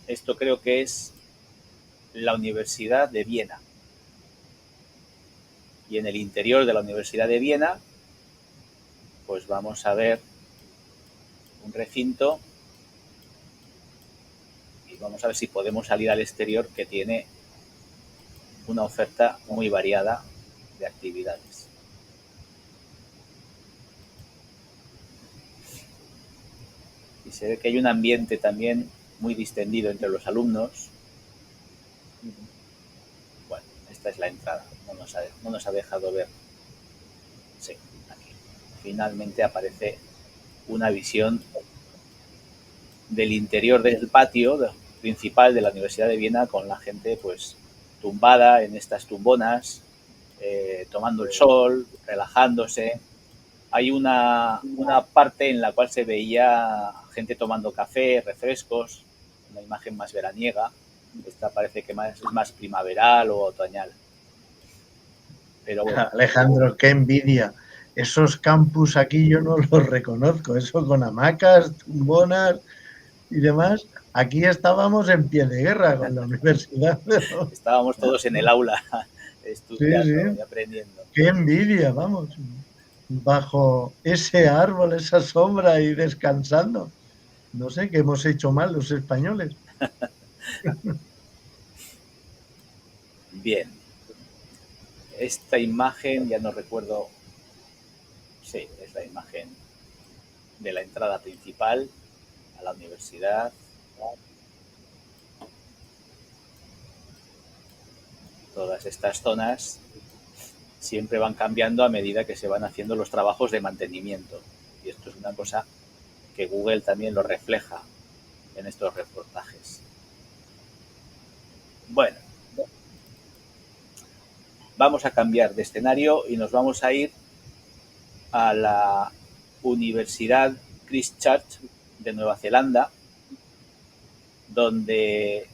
[SPEAKER 2] Esto creo que es la Universidad de Viena. Y en el interior de la Universidad de Viena, pues vamos a ver un recinto y vamos a ver si podemos salir al exterior, que tiene una oferta muy variada de actividades. Y se ve que hay un ambiente también muy distendido entre los alumnos. Bueno, esta es la entrada, no nos ha dejado ver. Sí, aquí. Finalmente aparece una visión del interior del patio principal de la Universidad de Viena, con la gente pues tumbada en estas tumbonas, tomando el sol, relajándose. Hay una parte en la cual se veía gente tomando café, refrescos, una imagen más veraniega. Esta parece que es más primaveral o otoñal. Pero bueno.
[SPEAKER 3] Alejandro, qué envidia. Esos campus aquí yo no los reconozco. Eso con hamacas, tumbonas y demás. Aquí estábamos en pie de guerra con la universidad.
[SPEAKER 2] Estábamos todos en el aula estudiando,
[SPEAKER 3] Sí, sí.
[SPEAKER 2] y aprendiendo.
[SPEAKER 3] Qué envidia, vamos. Bajo ese árbol, esa sombra y descansando. No sé qué hemos hecho mal los españoles.
[SPEAKER 2] Bien. Esta imagen, ya no recuerdo. Sí, es la imagen de la entrada principal a la universidad. Todas estas zonas siempre van cambiando a medida que se van haciendo los trabajos de mantenimiento. Y esto es una cosa que Google también lo refleja en estos reportajes. Bueno, vamos a cambiar de escenario y nos vamos a ir a la Universidad Christchurch de Nueva Zelanda, donde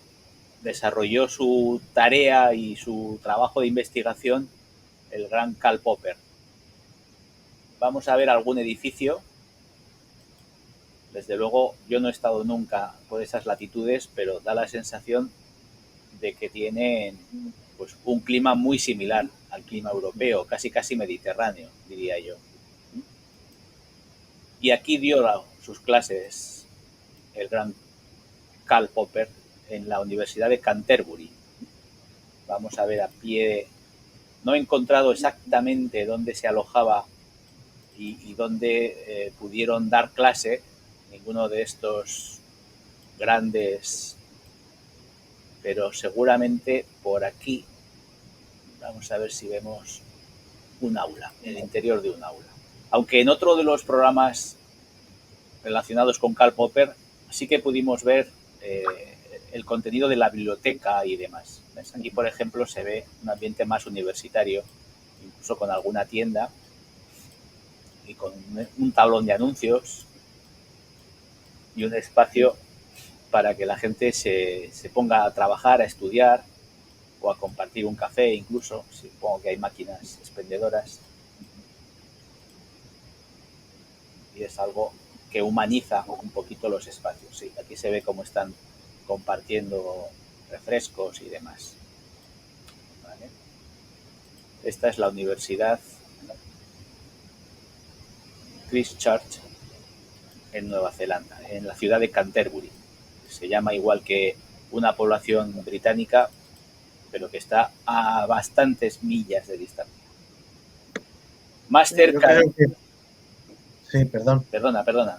[SPEAKER 2] desarrolló su tarea y su trabajo de investigación el gran Karl Popper. Vamos a ver algún edificio. Desde luego, yo no he estado nunca por esas latitudes, pero da la sensación de que tienen pues un clima muy similar al clima europeo, casi mediterráneo, diría yo. Y aquí dio sus clases el gran Karl Popper en la Universidad de Canterbury. Vamos a ver a pie. No he encontrado exactamente dónde se alojaba y dónde pudieron dar clase ninguno de estos grandes, pero seguramente por aquí. Vamos a ver si vemos un aula, el interior de un aula. Aunque en otro de los programas relacionados con Karl Popper sí que pudimos ver el contenido de la biblioteca y demás. ¿Ves? Aquí, por ejemplo, se ve un ambiente más universitario incluso con alguna tienda y con un tablón de anuncios y un espacio para que la gente se ponga a trabajar, a estudiar o a compartir un café incluso. Supongo que hay máquinas expendedoras. Y es algo que humaniza un poquito los espacios. Sí, aquí se ve cómo están compartiendo refrescos y demás. ¿Vale? Esta es la Universidad Christchurch en Nueva Zelanda, en la ciudad de Canterbury. Se llama igual que una población británica, pero que está a bastantes millas de distancia. Más cerca...
[SPEAKER 3] Yo creo que... Sí, perdón.
[SPEAKER 2] Perdona.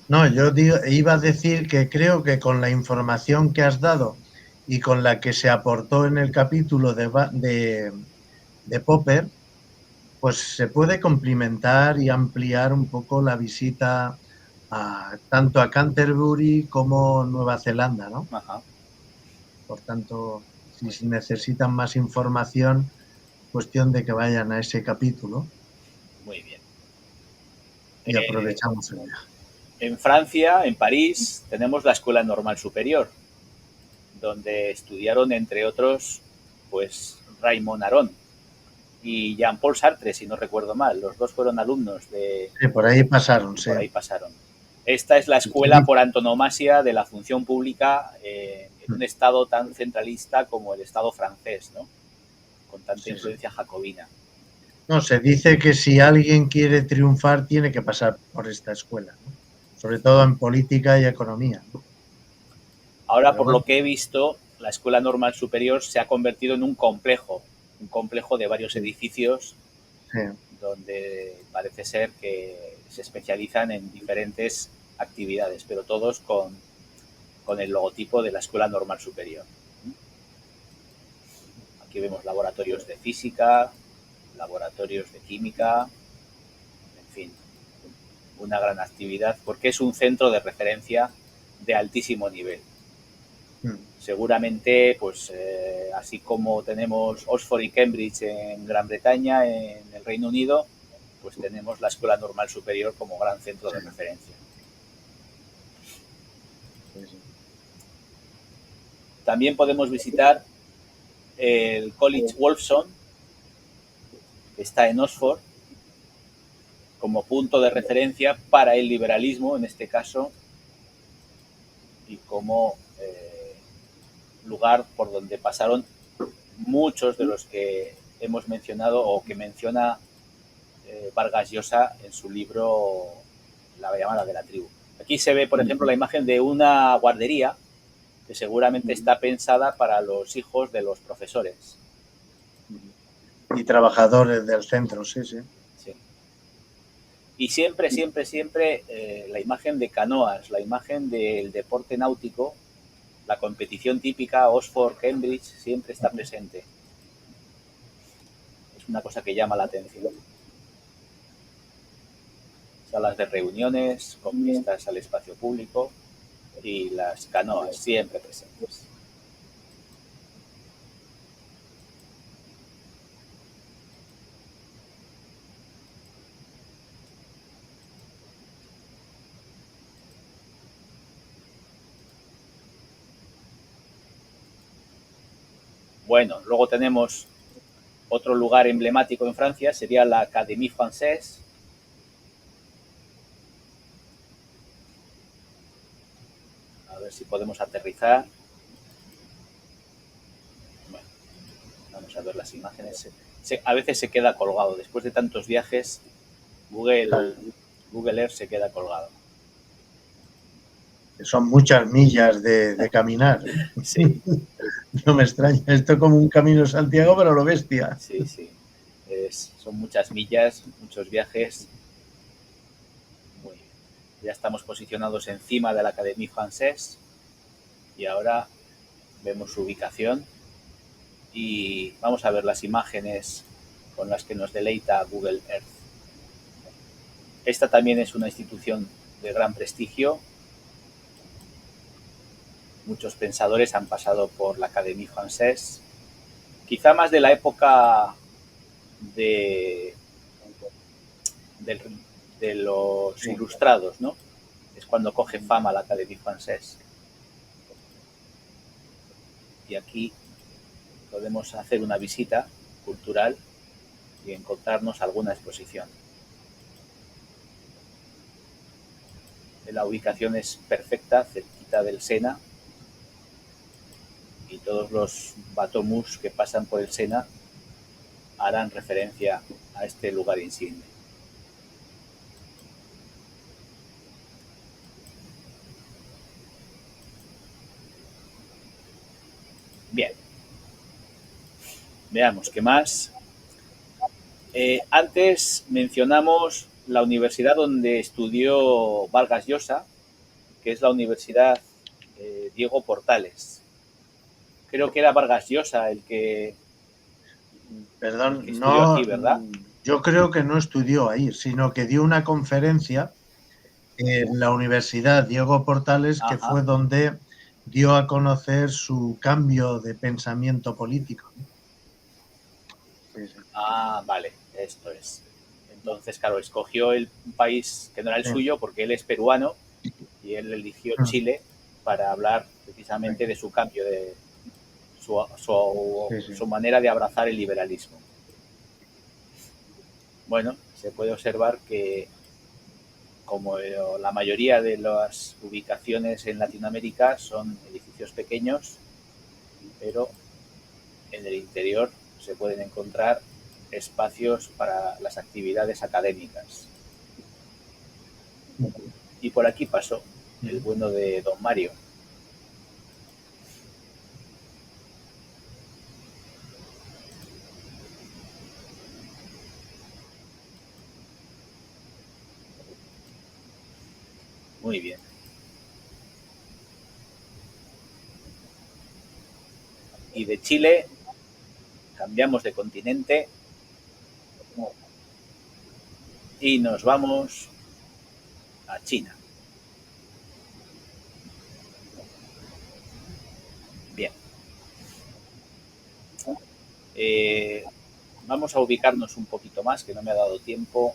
[SPEAKER 3] No, iba a decir que creo que con la información que has dado y con la que se aportó en el capítulo de Popper, pues se puede complementar y ampliar un poco la visita tanto a Canterbury como Nueva Zelanda, ¿no?
[SPEAKER 2] Ajá.
[SPEAKER 3] Por tanto, si necesitan más información, cuestión de que vayan a ese capítulo.
[SPEAKER 2] Muy bien.
[SPEAKER 3] Y aprovechamos el viaje.
[SPEAKER 2] En Francia, en París, tenemos la Escuela Normal Superior, donde estudiaron, entre otros, pues Raymond Aron y Jean-Paul Sartre, si no recuerdo mal. Los dos fueron alumnos de...
[SPEAKER 3] Sí, por ahí pasaron, sí.
[SPEAKER 2] Por ahí pasaron. Esta es la escuela por antonomasia de la función pública en un estado tan centralista como el estado francés, ¿no? Con tanta influencia jacobina.
[SPEAKER 3] No, se dice que si alguien quiere triunfar tiene que pasar por esta escuela, ¿no? Sobre todo en política y economía, ¿no?
[SPEAKER 2] Ahora, pero por lo que he visto, la Escuela Normal Superior se ha convertido en un complejo de varios edificios, donde parece ser que se especializan en diferentes actividades, pero todos con el logotipo de la Escuela Normal Superior. Aquí vemos laboratorios de física, laboratorios de química, en fin, una gran actividad, porque es un centro de referencia de altísimo nivel. Seguramente, pues así como tenemos Oxford y Cambridge en Gran Bretaña, en el Reino Unido, pues tenemos la Escuela Normal Superior como gran centro de referencia. También podemos visitar el College Wolfson, que está en Oxford, como punto de referencia para el liberalismo, en este caso, y como lugar por donde pasaron muchos de los que hemos mencionado o que menciona Vargas Llosa en su libro La llamada de la tribu. Aquí se ve, por ejemplo, la imagen de una guardería que seguramente está pensada para los hijos de los profesores.
[SPEAKER 3] Y trabajadores del centro, sí.
[SPEAKER 2] Y siempre la imagen de canoas, la imagen del deporte náutico, la competición típica Oxford-Cambridge siempre está presente. Es una cosa que llama la atención. Salas de reuniones, con vistas al espacio público y las canoas siempre presentes. Bueno, luego tenemos otro lugar emblemático en Francia, sería la Académie Française. A ver si podemos aterrizar. Bueno, vamos a ver las imágenes. A veces se queda colgado. Después de tantos viajes, Google Earth se queda colgado.
[SPEAKER 3] Son muchas millas de caminar.
[SPEAKER 2] Sí.
[SPEAKER 3] No me extraña. Esto es como un camino de Santiago, pero lo bestia.
[SPEAKER 2] Sí. Son muchas millas, muchos viajes. Muy bien. Ya estamos posicionados encima de la Académie Française y ahora vemos su ubicación y vamos a ver las imágenes con las que nos deleita Google Earth. Esta también es una institución de gran prestigio. Muchos pensadores han pasado por la Académie Française, quizá más de la época de, de los ilustrados, ¿no? Es cuando coge fama la Académie Française. Y aquí podemos hacer una visita cultural y encontrarnos alguna exposición. La ubicación es perfecta, cerquita del Sena, y todos los bateaux que pasan por el Sena harán referencia a este lugar insigne. Bien, veamos qué más. Antes mencionamos la universidad donde estudió Vargas Llosa, que es la Universidad Diego Portales. Creo que era Vargas Llosa el que estudió
[SPEAKER 3] no,
[SPEAKER 2] aquí, ¿verdad?
[SPEAKER 3] yo creo que no estudió ahí, sino que dio una conferencia en la Universidad Diego Portales, que fue donde dio a conocer su cambio de pensamiento político.
[SPEAKER 2] Ah, vale, esto es. Entonces, claro, escogió el país que no era el suyo porque él es peruano y él eligió Chile para hablar precisamente de su cambio, de su manera de abrazar el liberalismo. Bueno, se puede observar que, como la mayoría de las ubicaciones en Latinoamérica, son edificios pequeños, pero en el interior se pueden encontrar espacios para las actividades académicas. Y por aquí pasó el bueno de don Mario. Muy bien. Y de Chile cambiamos de continente y nos vamos a China. Bien. Vamos a ubicarnos un poquito más, que no me ha dado tiempo.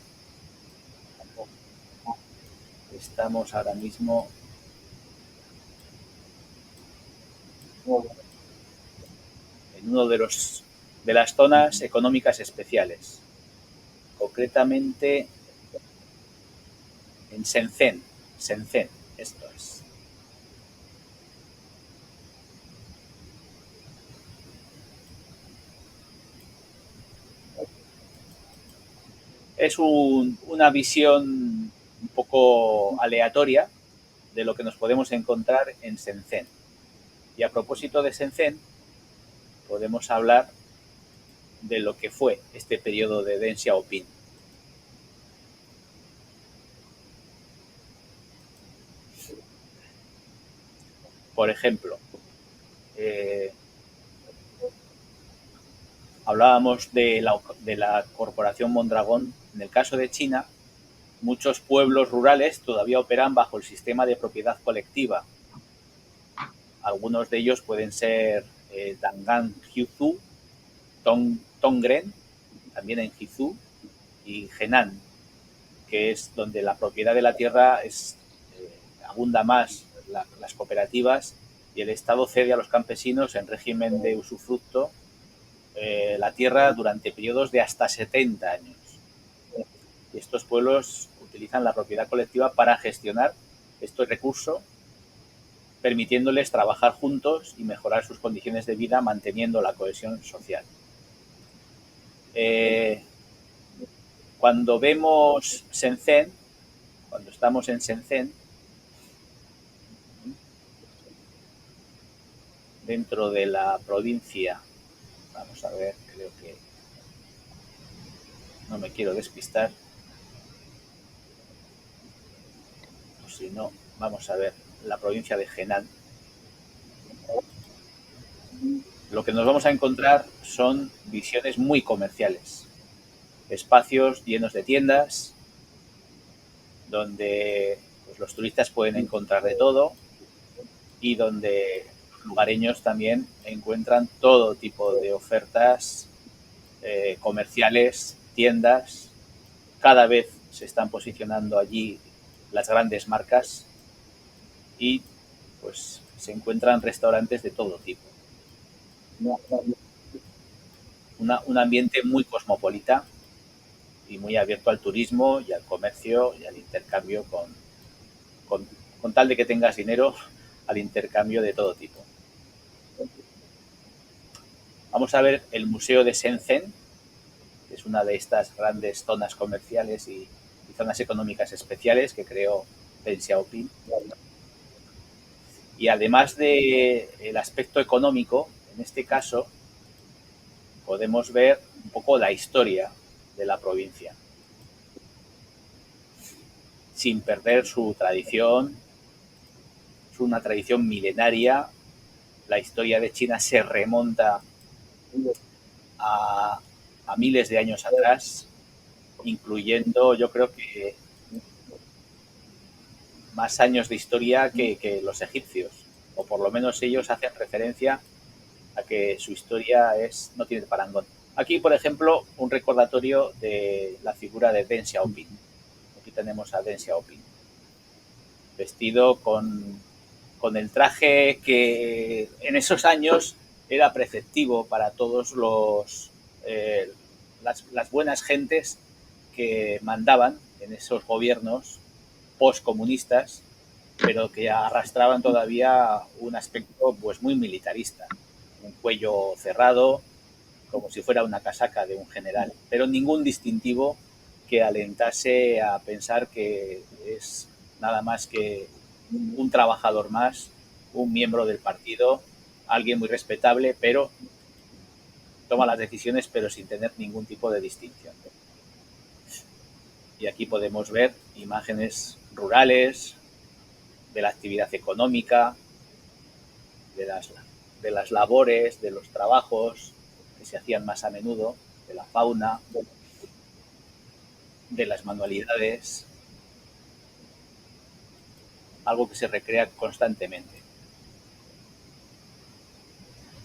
[SPEAKER 2] Estamos ahora mismo en uno de las zonas económicas especiales, concretamente en Shenzhen. Shenzhen, esto es. Es una visión un poco aleatoria de lo que nos podemos encontrar en Shenzhen. Y a propósito de Shenzhen, podemos hablar de lo que fue este periodo de Deng Xiaoping. Por ejemplo, hablábamos de la corporación Mondragón. En el caso de China, muchos pueblos rurales todavía operan bajo el sistema de propiedad colectiva. Algunos de ellos pueden ser Dangang Jiuzhou, Tongren, también en Jiuzhou, y Henan, que es donde la propiedad de la tierra abunda más las cooperativas, y el Estado cede a los campesinos en régimen de usufructo la tierra durante periodos de hasta 70 años. Y estos pueblos utilizan la propiedad colectiva para gestionar este recurso, permitiéndoles trabajar juntos y mejorar sus condiciones de vida, manteniendo la cohesión social. Cuando vemos Shenzhen, cuando estamos en Shenzhen, dentro de la provincia, vamos a ver, creo que no me quiero despistar, o si no, vamos a ver la provincia de Henan. Lo que nos vamos a encontrar son visiones muy comerciales, espacios llenos de tiendas, donde pues, los turistas pueden encontrar de todo, y donde los lugareños también encuentran todo tipo de ofertas comerciales, tiendas. Cada vez se están posicionando allí las grandes marcas y pues se encuentran restaurantes de todo tipo. Un ambiente muy cosmopolita y muy abierto al turismo y al comercio y al intercambio con tal de que tengas dinero, al intercambio de todo tipo. Vamos a ver el Museo de Shenzhen, que es una de estas grandes zonas comerciales y zonas económicas especiales que creó Deng Xiaoping. Y además del aspecto económico, en este caso, podemos ver un poco la historia de la provincia, sin perder su tradición. Es una tradición milenaria. La historia de China se remonta a miles de años atrás, incluyendo, yo creo que más años de historia que los egipcios, o por lo menos ellos hacen referencia a que su historia no tiene parangón. Aquí, por ejemplo, un recordatorio de la figura de Deng Xiaoping. Aquí tenemos a Deng Xiaoping, vestido con el traje que en esos años era preceptivo para todos las buenas gentes que mandaban en esos gobiernos postcomunistas, pero que arrastraban todavía un aspecto pues muy militarista, un cuello cerrado, como si fuera una casaca de un general, pero ningún distintivo que alentase a pensar que es nada más que un trabajador más, un miembro del partido, alguien muy respetable, pero toma las decisiones pero sin tener ningún tipo de distinción. Y aquí podemos ver imágenes rurales, de la actividad económica, de las labores, de los trabajos que se hacían más a menudo, de la fauna, de las manualidades, algo que se recrea constantemente.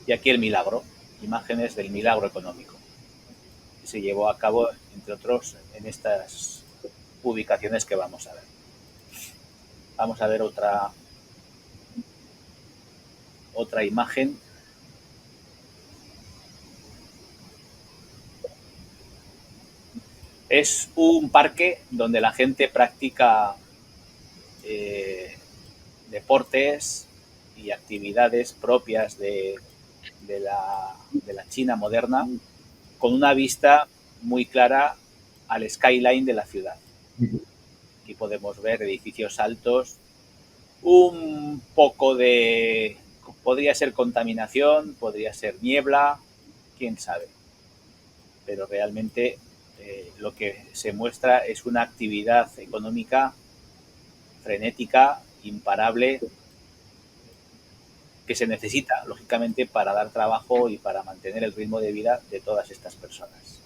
[SPEAKER 2] Y aquí el milagro, imágenes del milagro económico, que se llevó a cabo, entre otros, en estas ubicaciones que vamos a ver. Vamos a ver otra imagen. Es un parque donde la gente practica deportes y actividades propias de la China moderna, con una vista muy clara al skyline de la ciudad. Aquí podemos ver edificios altos, un poco de... podría ser contaminación, podría ser niebla, quién sabe. Pero realmente lo que se muestra es una actividad económica frenética, imparable, que se necesita, lógicamente, para dar trabajo y para mantener el ritmo de vida de todas estas personas.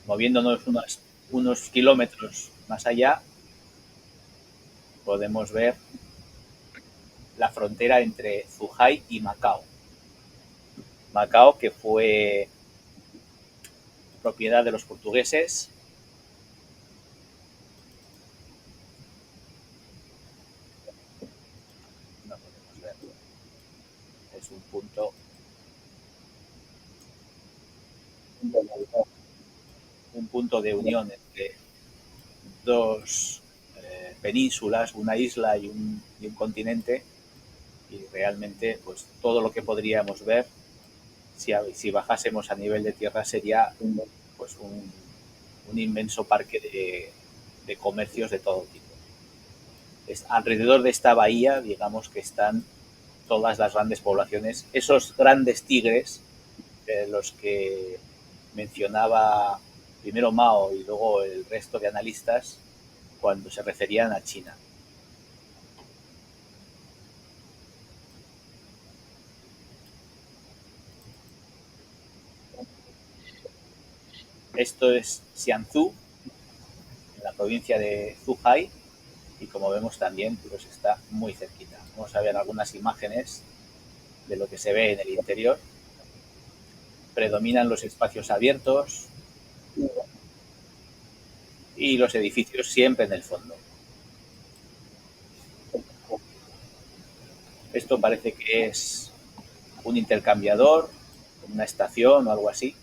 [SPEAKER 2] Moviéndonos unos kilómetros más allá, podemos ver la frontera entre Zhuhai y Macao. Macao, que fue propiedad de los portugueses. No podemos verlo. Es un punto de unión entre dos penínsulas, una isla y un continente, y realmente pues todo lo que podríamos ver si bajásemos a nivel de tierra sería pues un inmenso parque de comercios de todo tipo. Alrededor de esta bahía, digamos que están todas las grandes poblaciones, esos grandes tigres, los que mencionaba primero Mao y luego el resto de analistas cuando se referían a China. Esto es Xianzhou, en la provincia de Zhuhai, y como vemos también pues está muy cerquita. Vamos a ver algunas imágenes de lo que se ve en el interior. Predominan los espacios abiertos y los edificios siempre en el fondo. Esto parece que es un intercambiador, una estación o algo así.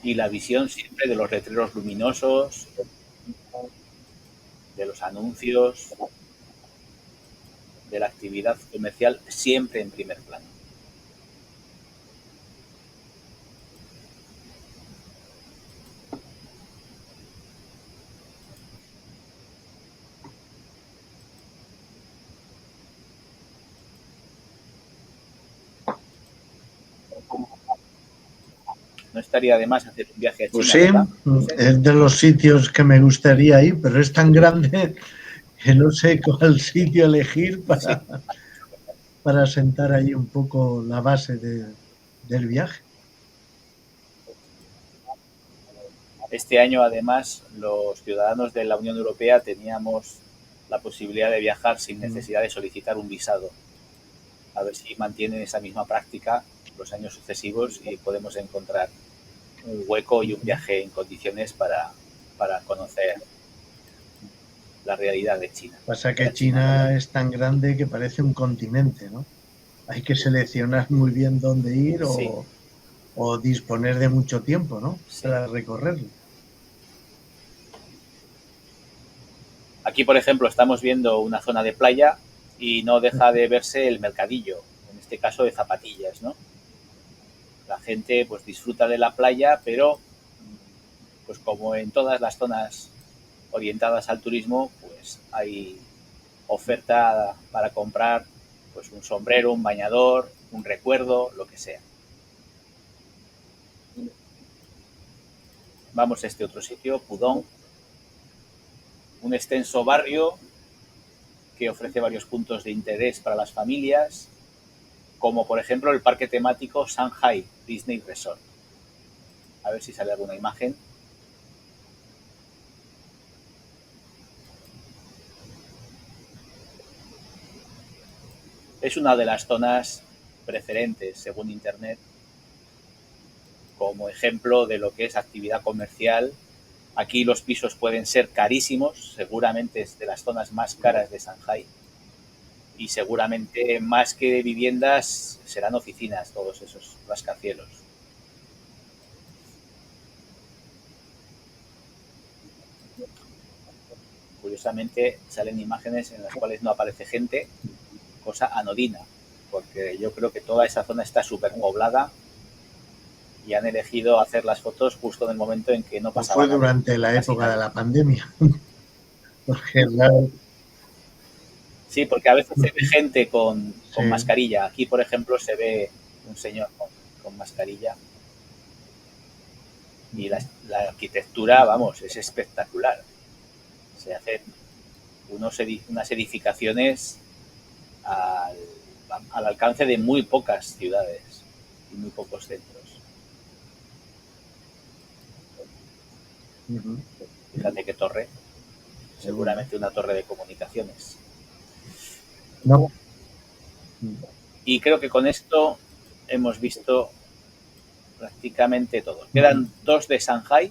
[SPEAKER 2] Y la visión siempre de los letreros luminosos, de los anuncios, de la actividad comercial, siempre en primer plano. No estaría de más hacer un viaje a China,
[SPEAKER 3] Pues sí,
[SPEAKER 2] ¿verdad?
[SPEAKER 3] es de los sitios que me gustaría ir, pero es tan grande que no sé cuál sitio elegir para sentar ahí un poco la base del viaje.
[SPEAKER 2] Este año, además, los ciudadanos de la Unión Europea teníamos la posibilidad de viajar sin necesidad de solicitar un visado. A ver si mantienen esa misma práctica los años sucesivos y podemos encontrar un hueco y un viaje en condiciones para conocer la realidad de China.
[SPEAKER 3] Pasa que China es tan grande que parece un continente, ¿no? Hay que seleccionar muy bien dónde ir
[SPEAKER 2] Sí,
[SPEAKER 3] o disponer de mucho tiempo, ¿no?
[SPEAKER 2] sí.
[SPEAKER 3] Para recorrerlo.
[SPEAKER 2] Aquí, por ejemplo, estamos viendo una zona de playa y no deja de verse el mercadillo, en este caso de zapatillas, ¿no? La gente pues disfruta de la playa, pero pues como en todas las zonas orientadas al turismo, pues hay oferta para comprar pues un sombrero, un bañador, un recuerdo, lo que sea. Vamos a este otro sitio, Pudong, un extenso barrio que ofrece varios puntos de interés para las familias, como por ejemplo el parque temático Shanghai Disney Resort. A ver si sale alguna imagen. Es una de las zonas preferentes, según Internet, como ejemplo de lo que es actividad comercial. Aquí los pisos pueden ser carísimos, seguramente es de las zonas más caras de Shanghai. Y seguramente más que viviendas serán oficinas, todos esos rascacielos. Curiosamente salen imágenes en las cuales no aparece gente, cosa anodina, porque yo creo que toda esa zona está súper poblada y han elegido hacer las fotos justo en el momento en que no
[SPEAKER 3] Pues
[SPEAKER 2] pasaba
[SPEAKER 3] fue
[SPEAKER 2] nadie,
[SPEAKER 3] durante la
[SPEAKER 2] casi
[SPEAKER 3] época de
[SPEAKER 2] nadie.
[SPEAKER 3] la pandemia. Porque claro,
[SPEAKER 2] Sí, porque a veces se ve gente
[SPEAKER 3] sí.
[SPEAKER 2] con mascarilla. Aquí, por ejemplo, se ve un señor con mascarilla y la arquitectura, vamos, es espectacular. Se hacen unas edificaciones al, al alcance de muy pocas ciudades y muy pocos centros. Fíjate qué torre, seguramente una torre de comunicaciones.
[SPEAKER 3] No.
[SPEAKER 2] Y creo que con esto hemos visto prácticamente todo. Quedan dos de Shanghai,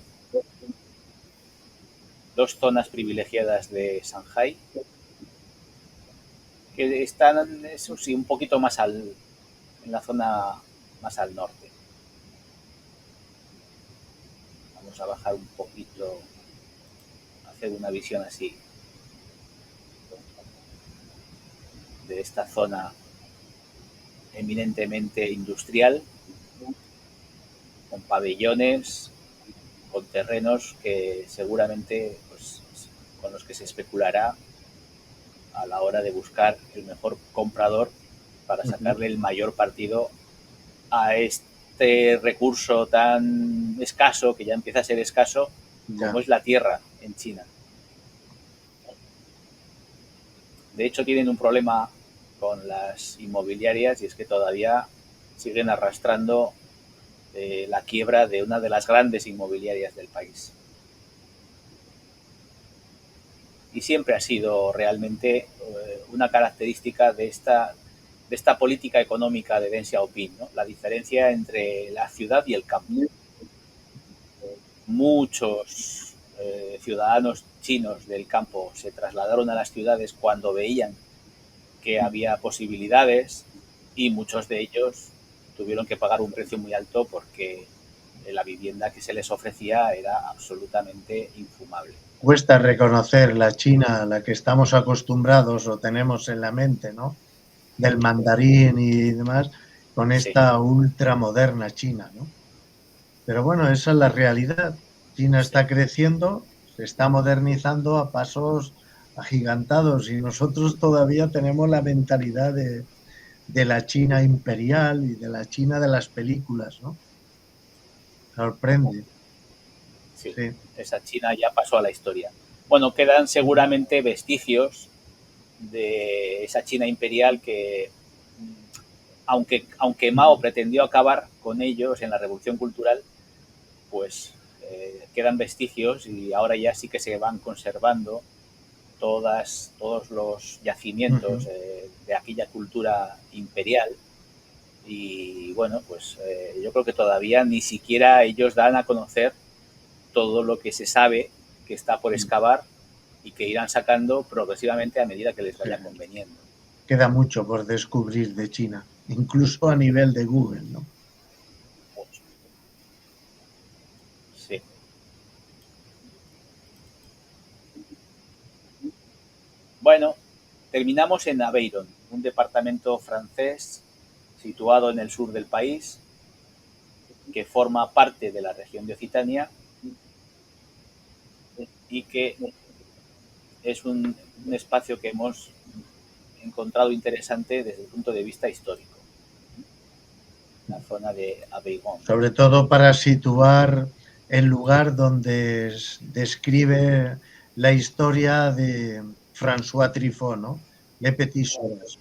[SPEAKER 2] dos zonas privilegiadas de Shanghai, que están, eso sí, un poquito más en la zona más al norte. Vamos a bajar un poquito, hacer una visión así de esta zona eminentemente industrial, con pabellones, con terrenos que seguramente pues, con los que se especulará a la hora de buscar el mejor comprador para sacarle el mayor partido a este recurso tan escaso, que ya empieza a ser escaso, como es la tierra en China. De hecho, tienen un problema con las inmobiliarias y es que todavía siguen arrastrando la quiebra de una de las grandes inmobiliarias del país. y siempre ha sido realmente una característica de esta política económica de Deng Xiaoping, ¿no? La diferencia entre la ciudad y el campo. Muchos ciudadanos chinos del campo se trasladaron a las ciudades cuando veían que había posibilidades, y muchos de ellos tuvieron que pagar un precio muy alto porque la vivienda que se les ofrecía era absolutamente infumable.
[SPEAKER 3] Cuesta reconocer la China a la que estamos acostumbrados o tenemos en la mente, ¿no? Del mandarín y demás, con esta ultramoderna China, ¿no? Pero bueno, esa es la realidad. China está creciendo, se está modernizando a pasos agigantados y nosotros todavía tenemos la mentalidad de la China imperial y de la China de las películas, ¿no? Sorprende.
[SPEAKER 2] Sí,
[SPEAKER 3] Sí.
[SPEAKER 2] esa China ya pasó a la historia. Bueno, quedan seguramente vestigios de esa China imperial que, aunque Mao pretendió acabar con ellos en la Revolución Cultural, pues quedan vestigios, y ahora ya sí que se van conservando todos los yacimientos de aquella cultura imperial. Y bueno, pues yo creo que todavía ni siquiera ellos dan a conocer todo lo que se sabe que está por excavar, y que irán sacando progresivamente a medida que les vaya conveniendo.
[SPEAKER 3] Queda mucho por descubrir de China, incluso a nivel de Google, ¿no?
[SPEAKER 2] Sí. Bueno, terminamos en Aveyron, un departamento francés situado en el sur del país, que forma parte de la región de Occitania y que es un espacio que hemos encontrado interesante desde el punto de vista histórico, la zona de Aveyron.
[SPEAKER 3] Sobre todo para situar el lugar donde describe la historia de François Truffaut, ¿no? Le Petit Soeurs.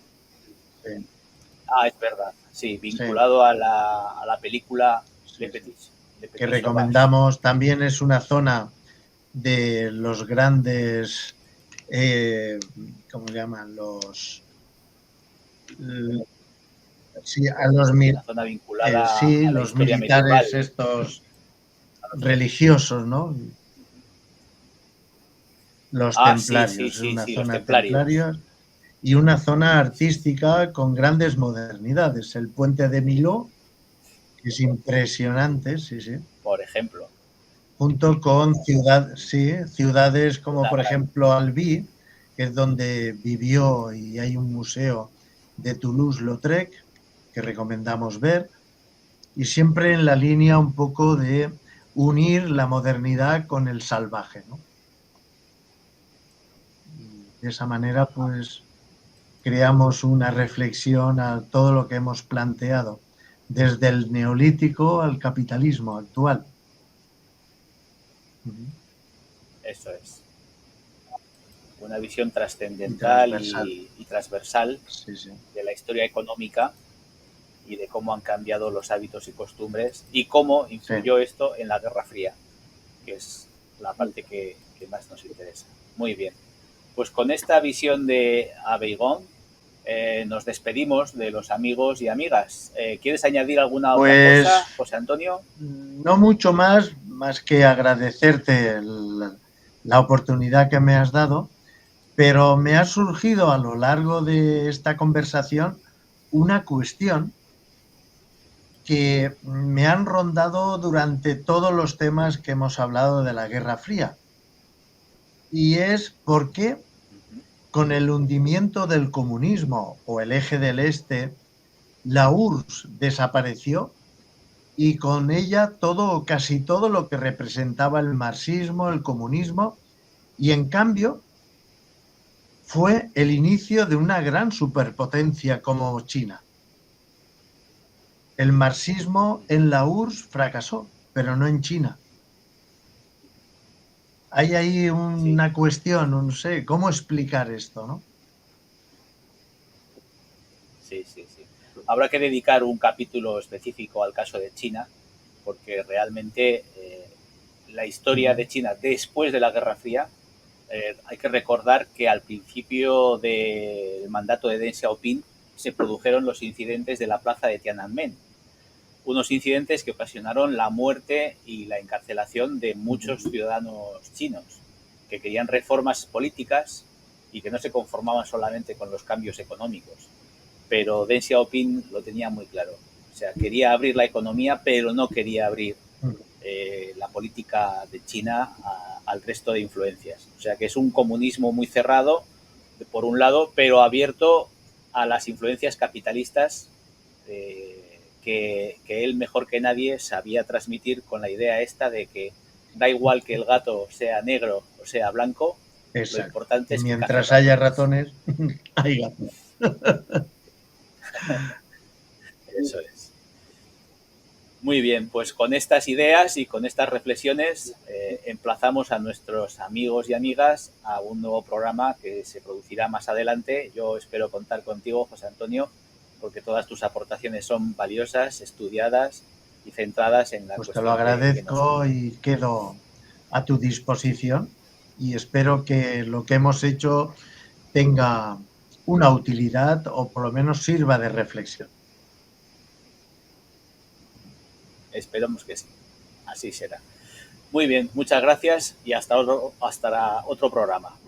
[SPEAKER 3] Sí.
[SPEAKER 2] Ah, es verdad, sí, vinculado a la película
[SPEAKER 3] Sí,
[SPEAKER 2] Le Petit, Le
[SPEAKER 3] que
[SPEAKER 2] Petit
[SPEAKER 3] recomendamos. También es una zona de los grandes, ¿cómo se llaman? Sí, a los,
[SPEAKER 2] una zona vinculada
[SPEAKER 3] sí,
[SPEAKER 2] a la
[SPEAKER 3] los
[SPEAKER 2] historia medieval.
[SPEAKER 3] militares estos religiosos, ¿no? Los templarios, es una
[SPEAKER 2] los
[SPEAKER 3] zona
[SPEAKER 2] templarios.
[SPEAKER 3] templarios y una zona artística con grandes modernidades. El puente de Miló, que es impresionante, sí, sí.
[SPEAKER 2] Por ejemplo.
[SPEAKER 3] Junto con ciudades como por ejemplo Albi, que es donde vivió, y hay un museo de Toulouse-Lautrec que recomendamos ver, y siempre en la línea un poco de unir la modernidad con el salvaje, ¿no? Y de esa manera, pues, creamos una reflexión a todo lo que hemos planteado, desde el neolítico al capitalismo actual.
[SPEAKER 2] Eso es. Una visión trascendental y transversal de la historia económica y de cómo han cambiado los hábitos y costumbres y cómo influyó esto en la Guerra Fría, que es la parte que más nos interesa. Muy bien. Pues con esta visión de Aveyron nos despedimos de los amigos y amigas. ¿Quieres añadir alguna otra cosa, José Antonio?
[SPEAKER 3] No mucho más que agradecerte la oportunidad que me has dado, pero me ha surgido a lo largo de esta conversación una cuestión que me han rondado durante todos los temas que hemos hablado de la Guerra Fría. Y es por qué, con el hundimiento del comunismo o el eje del Este, la URSS desapareció, y con ella casi todo lo que representaba el marxismo, el comunismo, y en cambio fue el inicio de una gran superpotencia como China. El marxismo en la URSS fracasó, pero no en China. Hay ahí una cuestión, no sé, ¿cómo explicar esto, no?
[SPEAKER 2] Sí. Habrá que dedicar un capítulo específico al caso de China, porque realmente la historia de China después de la Guerra Fría hay que recordar que al principio del mandato de Deng Xiaoping se produjeron los incidentes de la plaza de Tiananmen, unos incidentes que ocasionaron la muerte y la encarcelación de muchos ciudadanos chinos que querían reformas políticas y que no se conformaban solamente con los cambios económicos. Pero Deng Xiaoping lo tenía muy claro. O sea, quería abrir la economía, pero no quería abrir la política de China al resto de influencias. O sea, que es un comunismo muy cerrado, por un lado, pero abierto a las influencias capitalistas que él mejor que nadie sabía transmitir, con la idea esta de que da igual que el gato sea negro o sea blanco.
[SPEAKER 3] Exacto.
[SPEAKER 2] Lo importante es que
[SPEAKER 3] mientras haya ratones, hay gatos.
[SPEAKER 2] Eso es. Muy bien, pues con estas ideas y con estas reflexiones emplazamos a nuestros amigos y amigas a un nuevo programa que se producirá más adelante. Yo espero contar contigo, José Antonio, porque todas tus aportaciones son valiosas, estudiadas y centradas en la
[SPEAKER 3] Pues te
[SPEAKER 2] cuestión
[SPEAKER 3] lo agradezco
[SPEAKER 2] que nos...
[SPEAKER 3] y quedo a tu disposición y espero que lo que hemos hecho tenga una utilidad o por lo menos sirva de reflexión.
[SPEAKER 2] Esperamos que sí. Así será. Muy bien, muchas gracias y hasta otro programa.